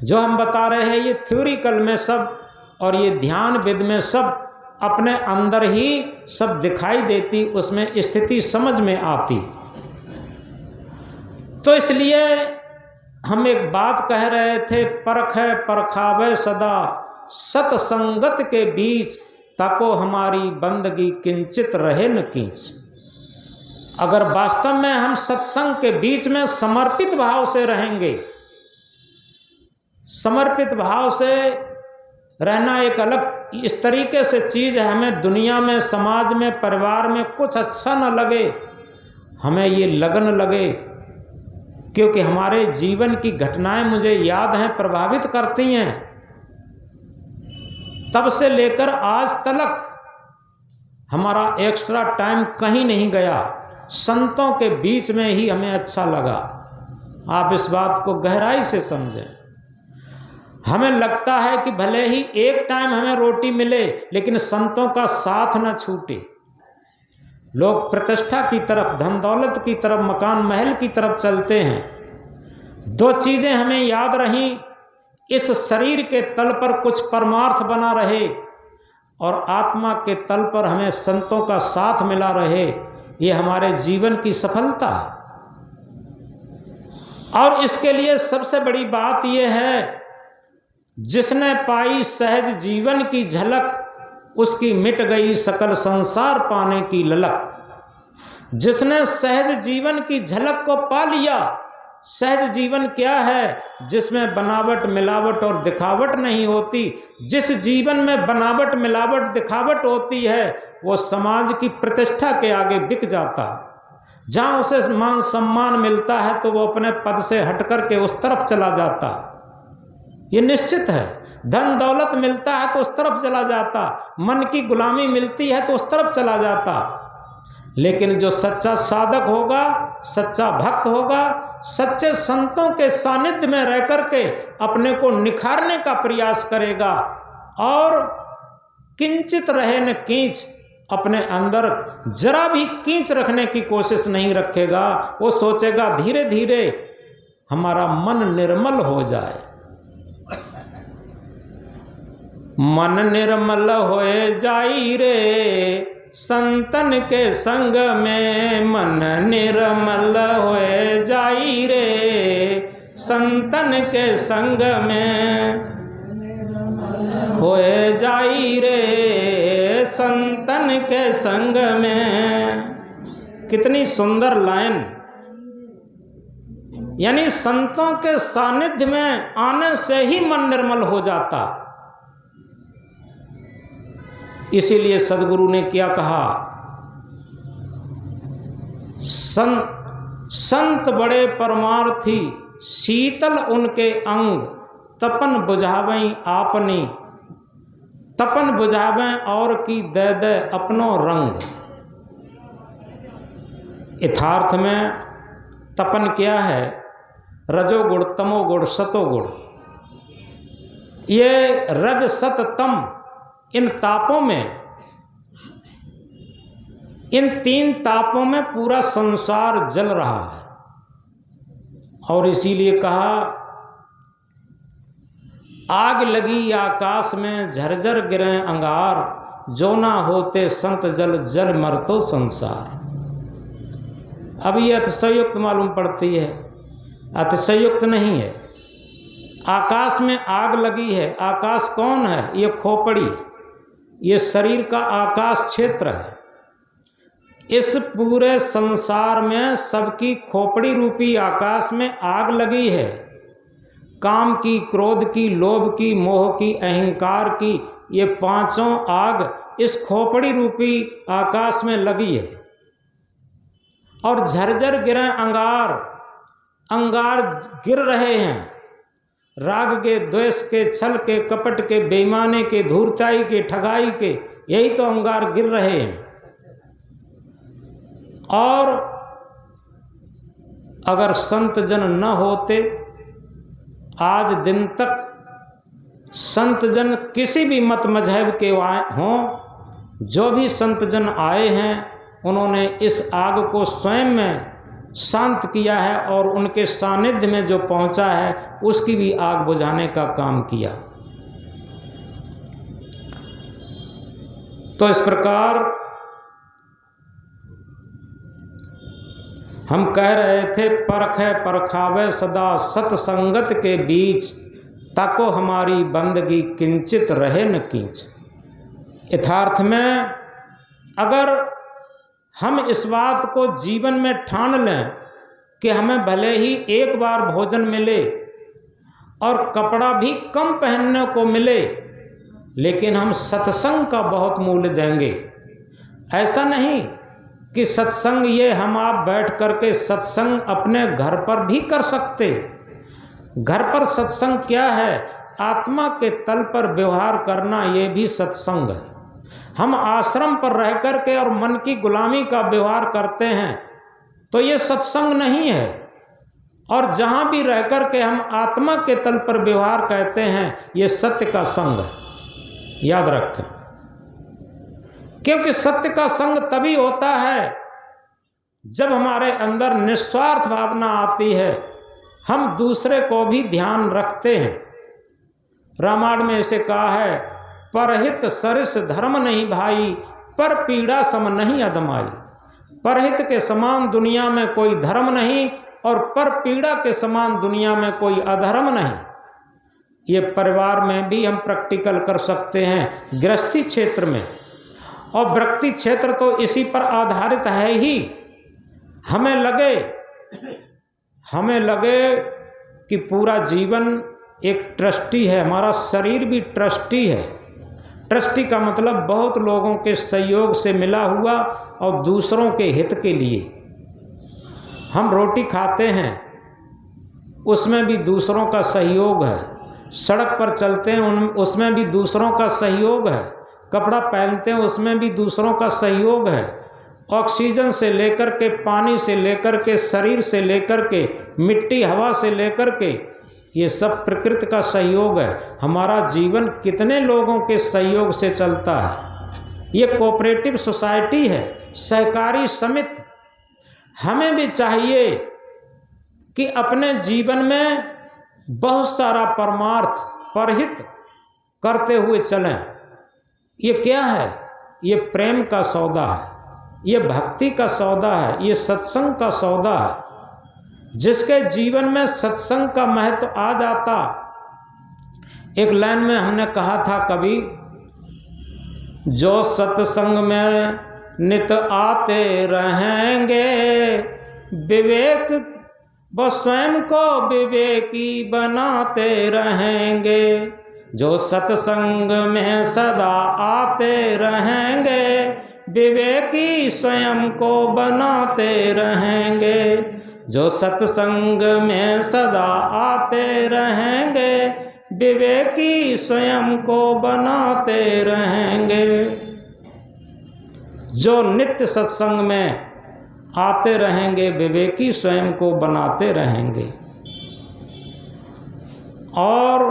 जो हम बता रहे हैं, ये थ्योरिकल में सब, और ये ध्यान विधि में सब अपने अंदर ही सब दिखाई देती, उसमें स्थिति समझ में आती। तो इसलिए हम एक बात कह रहे थे, परख है परखावे सदा सतसंगत के बीच, ताको हमारी बंदगी किंचित रहे न कींच। अगर वास्तव में हम सत्संग के बीच में समर्पित भाव से रहेंगे, समर्पित भाव से रहना एक अलग इस तरीके से चीज़ है। हमें दुनिया में, समाज में, परिवार में कुछ अच्छा न लगे, हमें ये लगन लगे, क्योंकि हमारे जीवन की घटनाएं मुझे याद हैं, प्रभावित करती हैं। तब से लेकर आज तक हमारा एक्स्ट्रा टाइम कहीं नहीं गया, संतों के बीच में ही हमें अच्छा लगा। आप इस बात को गहराई से समझें। हमें लगता है कि भले ही एक टाइम हमें रोटी मिले, लेकिन संतों का साथ न छूटे। लोग प्रतिष्ठा की तरफ, धन दौलत की तरफ, मकान महल की तरफ चलते हैं। दो चीज़ें हमें याद रहीं, इस शरीर के तल पर कुछ परमार्थ बना रहे, और आत्मा के तल पर हमें संतों का साथ मिला रहे। ये हमारे जीवन की सफलता है। और इसके लिए सबसे बड़ी बात यह है, जिसने पाई सहज जीवन की झलक, उसकी मिट गई सकल संसार पाने की ललक। जिसने सहज जीवन की झलक को पा लिया, सहज जीवन क्या है, जिसमें बनावट, मिलावट और दिखावट नहीं होती। जिस जीवन में बनावट, मिलावट, दिखावट होती है, वो समाज की प्रतिष्ठा के आगे बिक जाता। जहाँ उसे मान सम्मान मिलता है तो वो अपने पद से हटकर के उस तरफ चला जाता। ये निश्चित है। धन दौलत मिलता है तो उस तरफ चला जाता, मन की गुलामी मिलती है तो उस तरफ चला जाता। लेकिन जो सच्चा साधक होगा, सच्चा भक्त होगा, सच्चे संतों के सानिध्य में रह करके अपने को निखारने का प्रयास करेगा, और किंचित रहे न कींच, अपने अंदर जरा भी कींच रखने की कोशिश नहीं रखेगा। वो सोचेगा धीरे धीरे हमारा मन निर्मल हो जाए। मन निर्मल होए जाई रे संतन के संग में, मन निर्मल होए जाई रे संतन के संग में, होए जाई रे संतन के संग में। कितनी सुंदर लाइन। यानी संतों के सानिध्य में आने से ही मन निर्मल हो जाता। इसीलिए सदगुरु ने क्या कहा, संत बड़े परमार्थी, शीतल उनके अंग, तपन बुझावें आपनी, तपन बुझावें और की दे दे अपनो रंग। यथार्थ में तपन क्या है? रजोगुण, तमोगुण, सतोगुण। ये रज सत तम, इन तापों में, इन तीन तापों में पूरा संसार जल रहा है। और इसीलिए कहा, आग लगी आकाश में, झरझर गिरे अंगार, जो ना होते संत जल, जल मरतो संसार। अब ये अतिशयोक्त मालूम पड़ती है, अतिशयोक्त नहीं है। आकाश में आग लगी है। आकाश कौन है? ये खोपड़ी, ये शरीर का आकाश क्षेत्र है। इस पूरे संसार में सबकी खोपड़ी रूपी आकाश में आग लगी है। काम की, क्रोध की, लोभ की, मोह की, अहंकार की, ये पांचों आग इस खोपड़ी रूपी आकाश में लगी है। और झरझर गिरे अंगार, अंगार गिर रहे हैं। राग के, द्वेष के, छल के, कपट के, बेईमाने के, धूर्ताई के, ठगाई के, यही तो अंगार गिर रहे हैं। और अगर संत जन न होते, आज दिन तक संत जन किसी भी मत मजहब के हों, जो भी संत जन आए हैं, उन्होंने इस आग को स्वयं में शांत किया है और उनके सानिध्य में जो पहुंचा है उसकी भी आग बुझाने का काम किया। तो इस प्रकार हम कह रहे थे, परखे परखावे सदा सतसंगत के बीच, ताको हमारी बंदगी किंचित रहे न कींच। यथार्थ में अगर हम इस बात को जीवन में ठान लें कि हमें भले ही एक बार भोजन मिले और कपड़ा भी कम पहनने को मिले, लेकिन हम सत्संग का बहुत मूल्य देंगे। ऐसा नहीं कि सत्संग ये हम आप बैठ करके सत्संग अपने घर पर भी कर सकते। घर पर सत्संग क्या है? आत्मा के तल पर व्यवहार करना, ये भी सत्संग है। हम आश्रम पर रह करके और मन की गुलामी का व्यवहार करते हैं तो ये सत्संग नहीं है। और जहाँ भी रह करके हम आत्मा के तल पर व्यवहार कहते हैं, ये सत्य का संग है। याद रखें, क्योंकि सत्य का संग तभी होता है जब हमारे अंदर निस्वार्थ भावना आती है, हम दूसरे को भी ध्यान रखते हैं। रामायण में इसे कहा है, परहित सरिस धर्म नहीं भाई, पर पीड़ा सम नहीं अदमाई। परहित के समान दुनिया में कोई धर्म नहीं और पर पीड़ा के समान दुनिया में कोई अधर्म नहीं। ये परिवार में भी हम प्रैक्टिकल कर सकते हैं, गृहस्थी क्षेत्र में, और व्यक्ति क्षेत्र तो इसी पर आधारित है ही। हमें लगे कि पूरा जीवन एक ट्रस्टी है, हमारा शरीर भी ट्रस्टी है। ट्रस्टी का मतलब बहुत लोगों के सहयोग से मिला हुआ और दूसरों के हित के लिए। हम रोटी खाते हैं, उसमें भी दूसरों का सहयोग है। सड़क पर चलते हैं, उसमें भी दूसरों का सहयोग है। कपड़ा पहनते हैं, उसमें भी दूसरों का सहयोग है। ऑक्सीजन से लेकर के, पानी से लेकर के, शरीर से लेकर के, मिट्टी हवा से लेकर के, ये सब प्रकृति का सहयोग है। हमारा जीवन कितने लोगों के सहयोग से चलता है। ये कोऑपरेटिव सोसाइटी है, सहकारी समिति। हमें भी चाहिए कि अपने जीवन में बहुत सारा परमार्थ परहित करते हुए चलें। ये क्या है? ये प्रेम का सौदा है, ये भक्ति का सौदा है, ये सत्संग का सौदा है। जिसके जीवन में सत्संग का महत्व आ जाता, एक लाइन में हमने कहा था कभी, जो सत्संग में नित आते रहेंगे, विवेक वो स्वयं को विवेकी बनाते रहेंगे। जो सत्संग में सदा आते रहेंगे, विवेकी स्वयं को बनाते रहेंगे। जो सत्संग में सदा आते रहेंगे, विवेकी स्वयं को बनाते रहेंगे। जो नित्य सत्संग में आते रहेंगे, विवेकी स्वयं को बनाते रहेंगे। और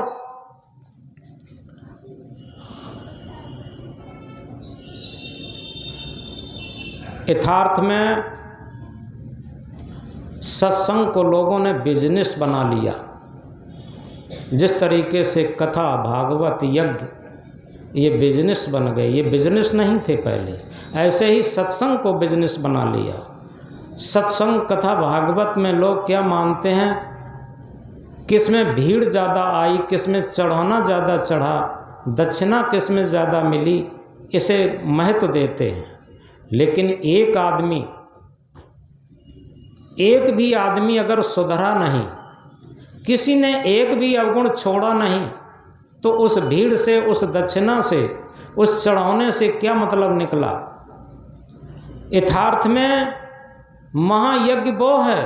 यथार्थ में सत्संग को लोगों ने बिजनेस बना लिया। जिस तरीके से कथा, भागवत, यज्ञ ये बिजनेस बन गए, ये बिजनेस नहीं थे पहले, ऐसे ही सत्संग को बिजनेस बना लिया। सत्संग, कथा, भागवत में लोग क्या मानते हैं, किस में भीड़ ज़्यादा आई, किस में चढ़ाना ज़्यादा चढ़ा, दक्षिणा किस में ज़्यादा मिली, इसे महत्व देते हैं। लेकिन एक भी आदमी अगर सुधरा नहीं, किसी ने एक भी अवगुण छोड़ा नहीं, तो उस भीड़ से, उस दक्षिणा से, उस चढ़ाने से क्या मतलब निकला। यथार्थ में महायज्ञ वो है,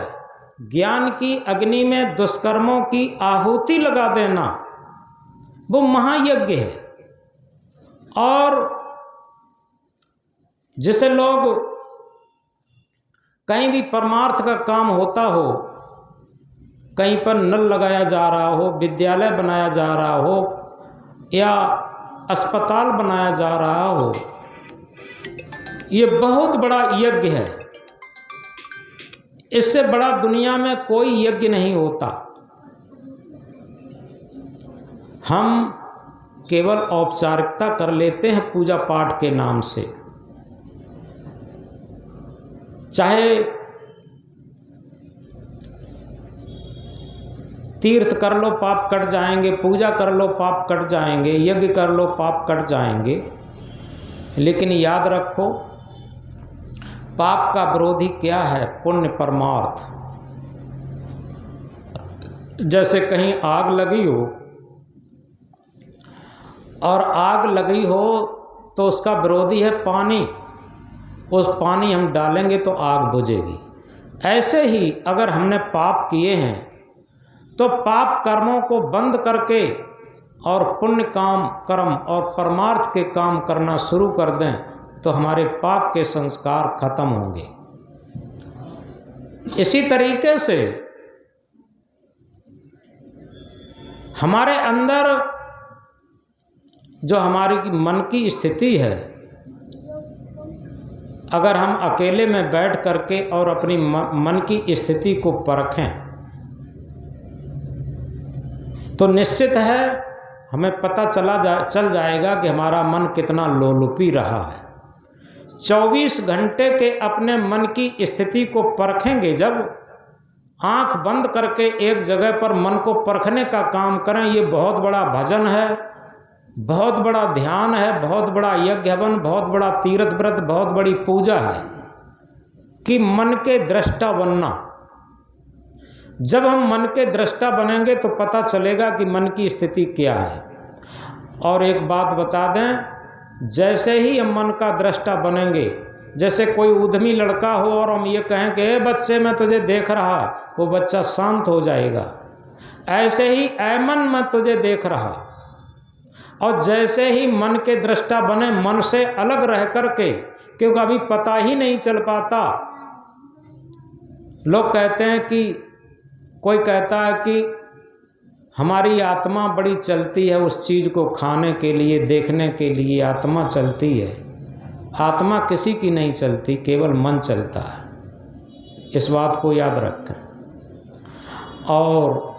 ज्ञान की अग्नि में दुष्कर्मों की आहुति लगा देना, वो महायज्ञ है। और जिसे लोग कहीं भी परमार्थ का काम होता हो, कहीं पर नल लगाया जा रहा हो, विद्यालय बनाया जा रहा हो या अस्पताल बनाया जा रहा हो, ये बहुत बड़ा यज्ञ है। इससे बड़ा दुनिया में कोई यज्ञ नहीं होता। हम केवल औपचारिकता कर लेते हैं पूजा पाठ के नाम से। चाहे तीर्थ कर लो पाप कट जाएंगे, पूजा कर लो पाप कट जाएंगे, यज्ञ कर लो पाप कट जाएंगे। लेकिन याद रखो, पाप का विरोधी क्या है? पुण्य, परमार्थ। जैसे कहीं आग लगी हो और आग लगी हो तो उसका विरोधी है पानी। उस पानी हम डालेंगे तो आग बुझेगी। ऐसे ही अगर हमने पाप किए हैं तो पाप कर्मों को बंद करके और पुण्य काम, कर्म और परमार्थ के काम करना शुरू कर दें तो हमारे पाप के संस्कार खत्म होंगे। इसी तरीके से हमारे अंदर जो हमारी मन की स्थिति है, अगर हम अकेले में बैठ करके और अपनी मन की स्थिति को परखें तो निश्चित है हमें पता चल जाएगा कि हमारा मन कितना लोलुपी रहा है। 24 घंटे के अपने मन की स्थिति को परखेंगे। जब आंख बंद करके एक जगह पर मन को परखने का काम करें, ये बहुत बड़ा भजन है, बहुत बड़ा ध्यान है, बहुत बड़ा यज्ञ हवन, बहुत बड़ा तीर्थ व्रत, बहुत बड़ी पूजा है कि मन के दृष्टा बनना। जब हम मन के दृष्टा बनेंगे तो पता चलेगा कि मन की स्थिति क्या है। और एक बात बता दें, जैसे ही हम मन का दृष्टा बनेंगे, जैसे कोई उद्यमी लड़का हो और हम ये कहें कि ए बच्चे मैं तुझे देख रहा, वो बच्चा शांत हो जाएगा। ऐसे ही ऐ मन मैं तुझे देख रहा। और जैसे ही मन के दृष्टा बने, मन से अलग रह करके, क्योंकि अभी पता ही नहीं चल पाता। लोग कहते हैं कि, कोई कहता है कि हमारी आत्मा बड़ी चलती है उस चीज़ को खाने के लिए, देखने के लिए आत्मा चलती है। आत्मा किसी की नहीं चलती, केवल मन चलता है। इस बात को याद रखें। और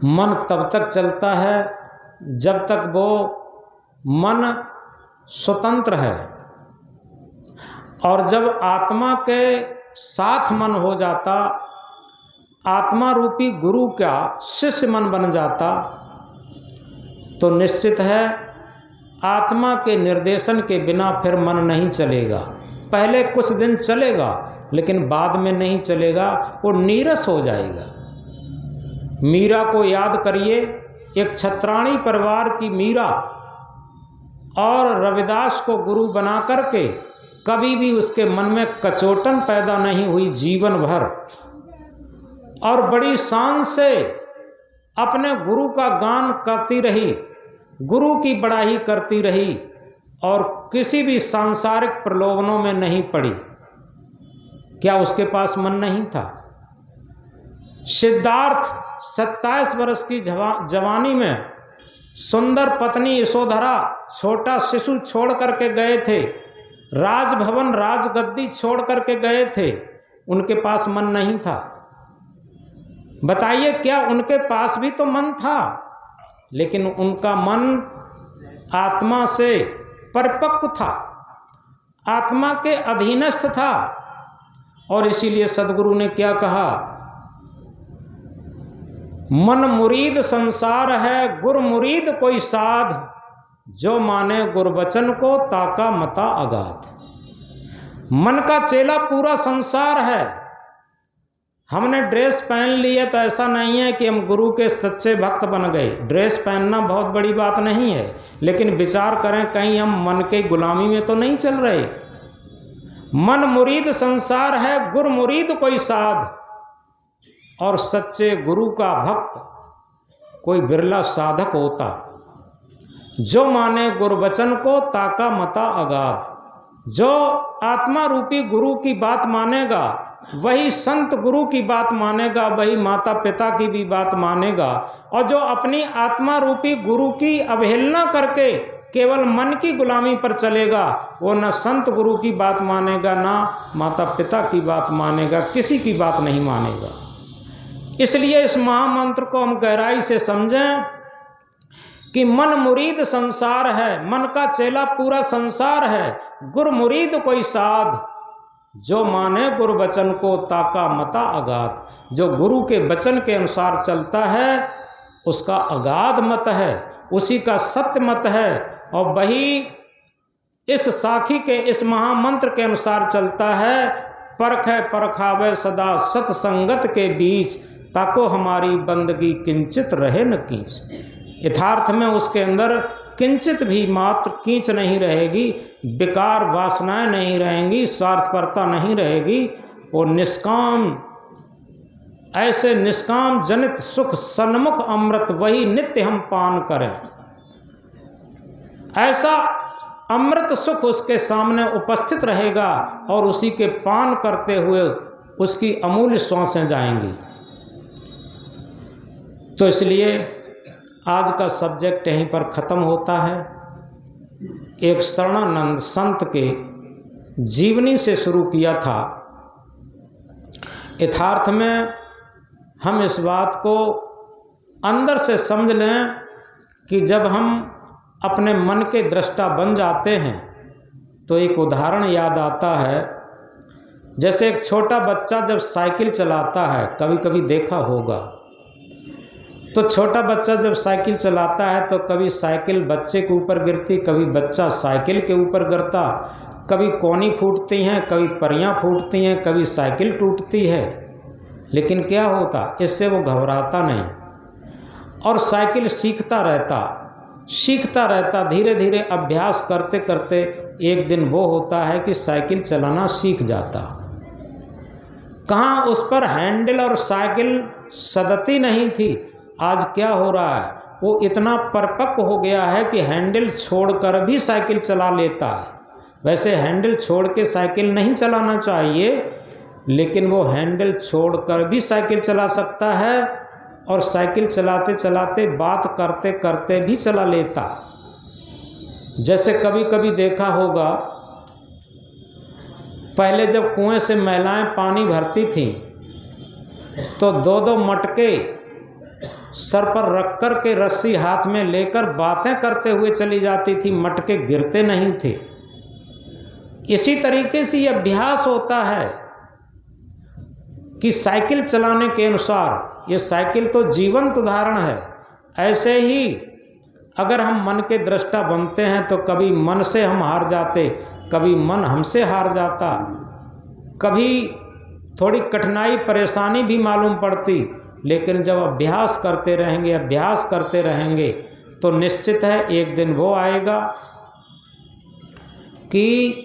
मन तब तक चलता है जब तक वो मन स्वतंत्र है, और जब आत्मा के साथ मन हो जाता, आत्मा रूपी गुरु का शिष्य मन बन जाता, तो निश्चित है आत्मा के निर्देशन के बिना फिर मन नहीं चलेगा। पहले कुछ दिन चलेगा लेकिन बाद में नहीं चलेगा, वो नीरस हो जाएगा। मीरा को याद करिए, एक छत्राणी परिवार की मीरा, और रविदास को गुरु बना करके कभी भी उसके मन में कचोटन पैदा नहीं हुई जीवन भर, और बड़ी शान से अपने गुरु का गान करती रही, गुरु की बड़ाई करती रही, और किसी भी सांसारिक प्रलोभनों में नहीं पड़ी। क्या उसके पास मन नहीं था? सिद्धार्थ 27 वर्ष की जवानी में सुंदर पत्नी यशोधरा छोटा शिशु छोड़ करके गए थे, राजभवन राजगद्दी छोड़ करके गए थे, उनके पास मन नहीं था? बताइए, क्या उनके पास भी तो मन था, लेकिन उनका मन आत्मा से परिपक्व था, आत्मा के अधीनस्थ था। और इसीलिए सदगुरु ने क्या कहा, मन मुरीद संसार है, गुर मुरीद कोई साध, जो माने गुरबचन को ताका मता अगाध। मन का चेला पूरा संसार है। हमने ड्रेस पहन ली है तो ऐसा नहीं है कि हम गुरु के सच्चे भक्त बन गए। ड्रेस पहनना बहुत बड़ी बात नहीं है, लेकिन विचार करें कहीं हम मन के गुलामी में तो नहीं चल रहे। मन मुरीद संसार है, गुर मुरीद कोई साध, और सच्चे गुरु का भक्त कोई बिरला साधक होता। जो माने गुरबचन को ताका मता अगाध, जो आत्मा रूपी गुरु की बात मानेगा वही संत गुरु की बात मानेगा, वही माता पिता की भी बात मानेगा। और जो अपनी आत्मा रूपी गुरु की अवहेलना करके केवल मन की गुलामी पर चलेगा, वो न संत गुरु की बात मानेगा, ना माता पिता की बात मानेगा, किसी की बात नहीं मानेगा। इसलिए इस महामंत्र को हम गहराई से समझें कि मन मुरीद संसार है, मन का चेला पूरा संसार है, गुर मुरीद कोई साध, जो माने गुरु वचन को ताका मता अगाध। जो गुरु के वचन के अनुसार चलता है उसका अगाध मत है, उसी का सत्य मत है, और वही इस साखी के इस महामंत्र के अनुसार चलता है। परखै परखावे सदा सत्संगत के बीच, ताको हमारी बंदगी किंचित रहे न कीच। यथार्थ में उसके अंदर किंचित भी मात्र कींच नहीं रहेगी, बेकार वासनाएं नहीं रहेंगी, स्वार्थपरता नहीं रहेगी, और निष्काम, ऐसे निष्काम जनित सुख सन्मुख अमृत वही नित्य हम पान करें। ऐसा अमृत सुख उसके सामने उपस्थित रहेगा और उसी के पान करते हुए उसकी अमूल्य श्वासें जाएंगी। तो इसलिए आज का सब्जेक्ट यहीं पर ख़त्म होता है। एक शरणानंद संत के जीवनी से शुरू किया था। यथार्थ में हम इस बात को अंदर से समझ लें कि जब हम अपने मन के दृष्टा बन जाते हैं तो एक उदाहरण याद आता है। जैसे एक छोटा बच्चा जब साइकिल चलाता है, कभी कभी देखा होगा, तो छोटा बच्चा जब साइकिल चलाता है तो कभी साइकिल बच्चे के ऊपर गिरती, कभी बच्चा साइकिल के ऊपर गिरता, कभी कोनी फूटती हैं, कभी परियां फूटती हैं, कभी साइकिल टूटती है। लेकिन क्या होता, इससे वो घबराता नहीं और साइकिल सीखता रहता, धीरे धीरे अभ्यास करते करते एक दिन वो होता है कि साइकिल चलाना सीख जाता। कहाँ उस पर हैंडल और साइकिल सदती नहीं थी। आज क्या हो रहा है, वो इतना परिपक्व हो गया है कि हैंडल छोड़कर भी साइकिल चला लेता है। वैसे हैंडल छोड़ के साइकिल नहीं चलाना चाहिए, लेकिन वो हैंडल छोड़कर भी साइकिल चला सकता है और साइकिल चलाते चलाते बात करते करते भी चला लेता। जैसे कभी कभी देखा होगा, पहले जब कुएं से महिलाएं पानी भरती थीं तो दो दो मटके सर पर रख कर के रस्सी हाथ में लेकर बातें करते हुए चली जाती थी, मटके गिरते नहीं थे। इसी तरीके से यह अभ्यास होता है कि साइकिल चलाने के अनुसार, ये साइकिल तो जीवंत उदाहरण है, ऐसे ही अगर हम मन के दृष्टा बनते हैं तो कभी मन से हम हार जाते, कभी मन हमसे हार जाता, कभी थोड़ी कठिनाई परेशानी भी मालूम पड़ती, लेकिन जब अभ्यास करते रहेंगे तो निश्चित है एक दिन वो आएगा कि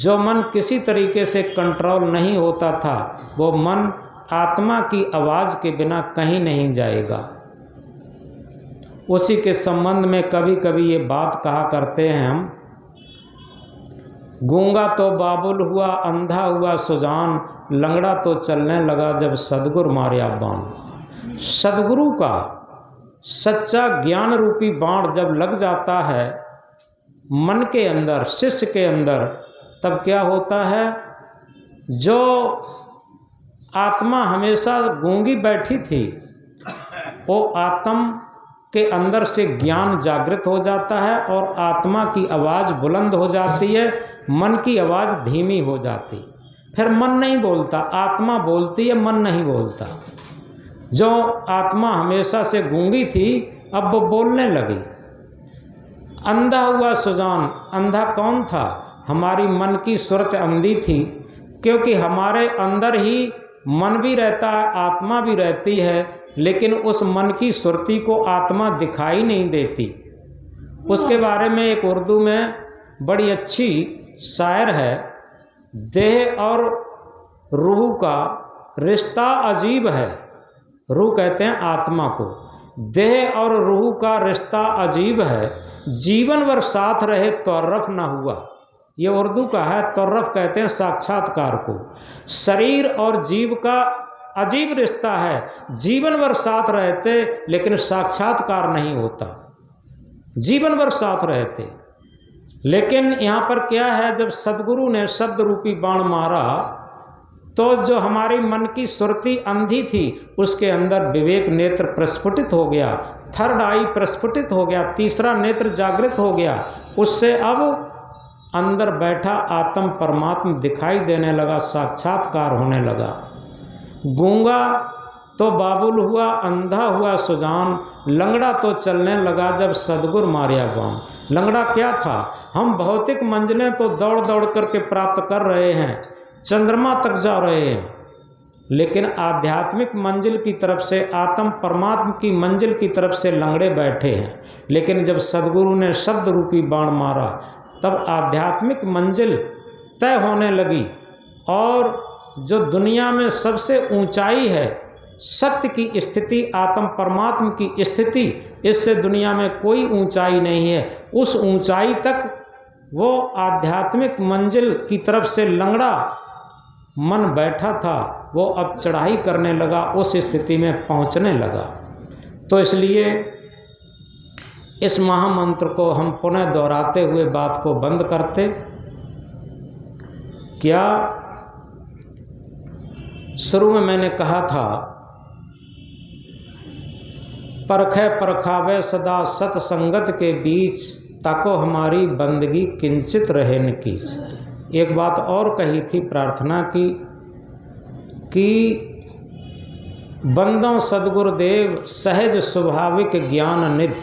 जो मन किसी तरीके से कंट्रोल नहीं होता था, वो मन आत्मा की आवाज़ के बिना कहीं नहीं जाएगा। उसी के संबंध में कभी कभी ये बात कहा करते हैं हम, गूंगा तो बाबुल हुआ, अंधा हुआ सुजान, लंगड़ा तो चलने लगा जब सदगुरु मार्या बाण। सदगुरु का सच्चा ज्ञान रूपी बाण जब लग जाता है मन के अंदर, शिष्य के अंदर, तब क्या होता है, जो आत्मा हमेशा गूंगी बैठी थी वो आत्म के अंदर से ज्ञान जागृत हो जाता है और आत्मा की आवाज़ बुलंद हो जाती है, मन की आवाज़ धीमी हो जाती। फिर मन नहीं बोलता, आत्मा बोलती है, मन नहीं बोलता। जो आत्मा हमेशा से गूंगी थी अब वो बोलने लगी। अंधा हुआ सुजान, अंधा कौन था? हमारी मन की सूरत अंधी थी, क्योंकि हमारे अंदर ही मन भी रहता है, आत्मा भी रहती है, लेकिन उस मन की सुरती को आत्मा दिखाई नहीं देती। उसके बारे में एक उर्दू में बड़ी अच्छी शायर है, देह और रूह का रिश्ता अजीब है। रूह कहते हैं आत्मा को, देह और रूह का रिश्ता अजीब है, जीवन भर साथ रहे तौरफ ना हुआ। ये उर्दू का है, तौरफ कहते हैं साक्षात्कार को। शरीर और जीव का अजीब रिश्ता है, जीवन भर साथ रहते लेकिन साक्षात्कार नहीं होता, जीवन भर साथ रहते। लेकिन यहाँ पर क्या है, जब सदगुरु ने शब्द रूपी बाण मारा तो जो हमारी मन की सुरती अंधी थी उसके अंदर विवेक नेत्र प्रस्फुटित हो गया, थर्ड आई प्रस्फुटित हो गया, तीसरा नेत्र जागृत हो गया। उससे अब अंदर बैठा आत्म परमात्मा दिखाई देने लगा, साक्षात्कार होने लगा। गूंगा तो बाबुल हुआ, अंधा हुआ सुजान, लंगड़ा तो चलने लगा जब सदगुरु मार्या बाण। लंगड़ा क्या था? हम भौतिक मंजिलें तो दौड़ दौड़ करके प्राप्त कर रहे हैं, चंद्रमा तक जा रहे हैं, लेकिन आध्यात्मिक मंजिल की तरफ से, आत्म परमात्मा की मंजिल की तरफ से लंगड़े बैठे हैं। लेकिन जब सदगुरु ने शब्द रूपी बाण मारा तब आध्यात्मिक मंजिल तय होने लगी और जो दुनिया में सबसे ऊंचाई है, सत्य की स्थिति, आत्म परमात्मा की स्थिति, इससे दुनिया में कोई ऊंचाई नहीं है। उस ऊंचाई तक वो आध्यात्मिक मंजिल की तरफ से लंगड़ा मन बैठा था, वो अब चढ़ाई करने लगा, उस स्थिति में पहुंचने लगा। तो इसलिए इस महामंत्र को हम पुनः दोहराते हुए बात को बंद करते। क्या शुरू में मैंने कहा था, परखे परखावे सदा सतसंगत के बीच, ताको हमारी बंदगी किंचित रहे न कीच। एक बात और कही थी प्रार्थना की कि बंदों सदगुरुदेव सहज स्वाभाविक ज्ञान निधि,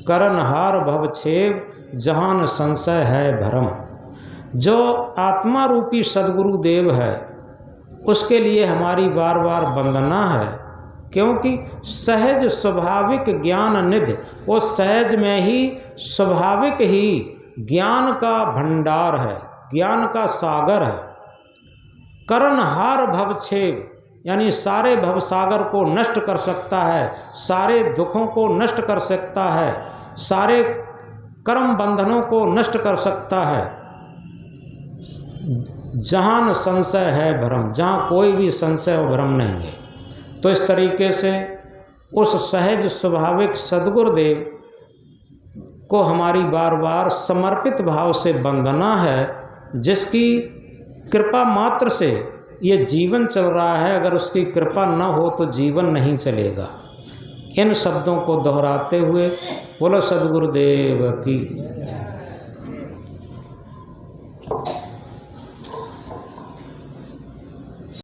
करनहार भवछेव जहान संशय है भरम। जो आत्मा रूपी सदगुरुदेव है उसके लिए हमारी बार बार वंदना है, क्योंकि सहज स्वाभाविक ज्ञान निधि, वो सहज में ही स्वाभाविक ही ज्ञान का भंडार है, ज्ञान का सागर है। करनहार भवछेव यानी सारे भवसागर को नष्ट कर सकता है, सारे दुखों को नष्ट कर सकता है, सारे कर्म बंधनों को नष्ट कर सकता है। जहां संशय है भ्रम, जहाँ कोई भी संशय और भ्रम नहीं है। तो इस तरीके से उस सहज स्वाभाविक सदगुरुदेव को हमारी बार बार समर्पित भाव से वंदना है, जिसकी कृपा मात्र से ये जीवन चल रहा है, अगर उसकी कृपा न हो तो जीवन नहीं चलेगा। इन शब्दों को दोहराते हुए बोलो सद्गुरुदेव की।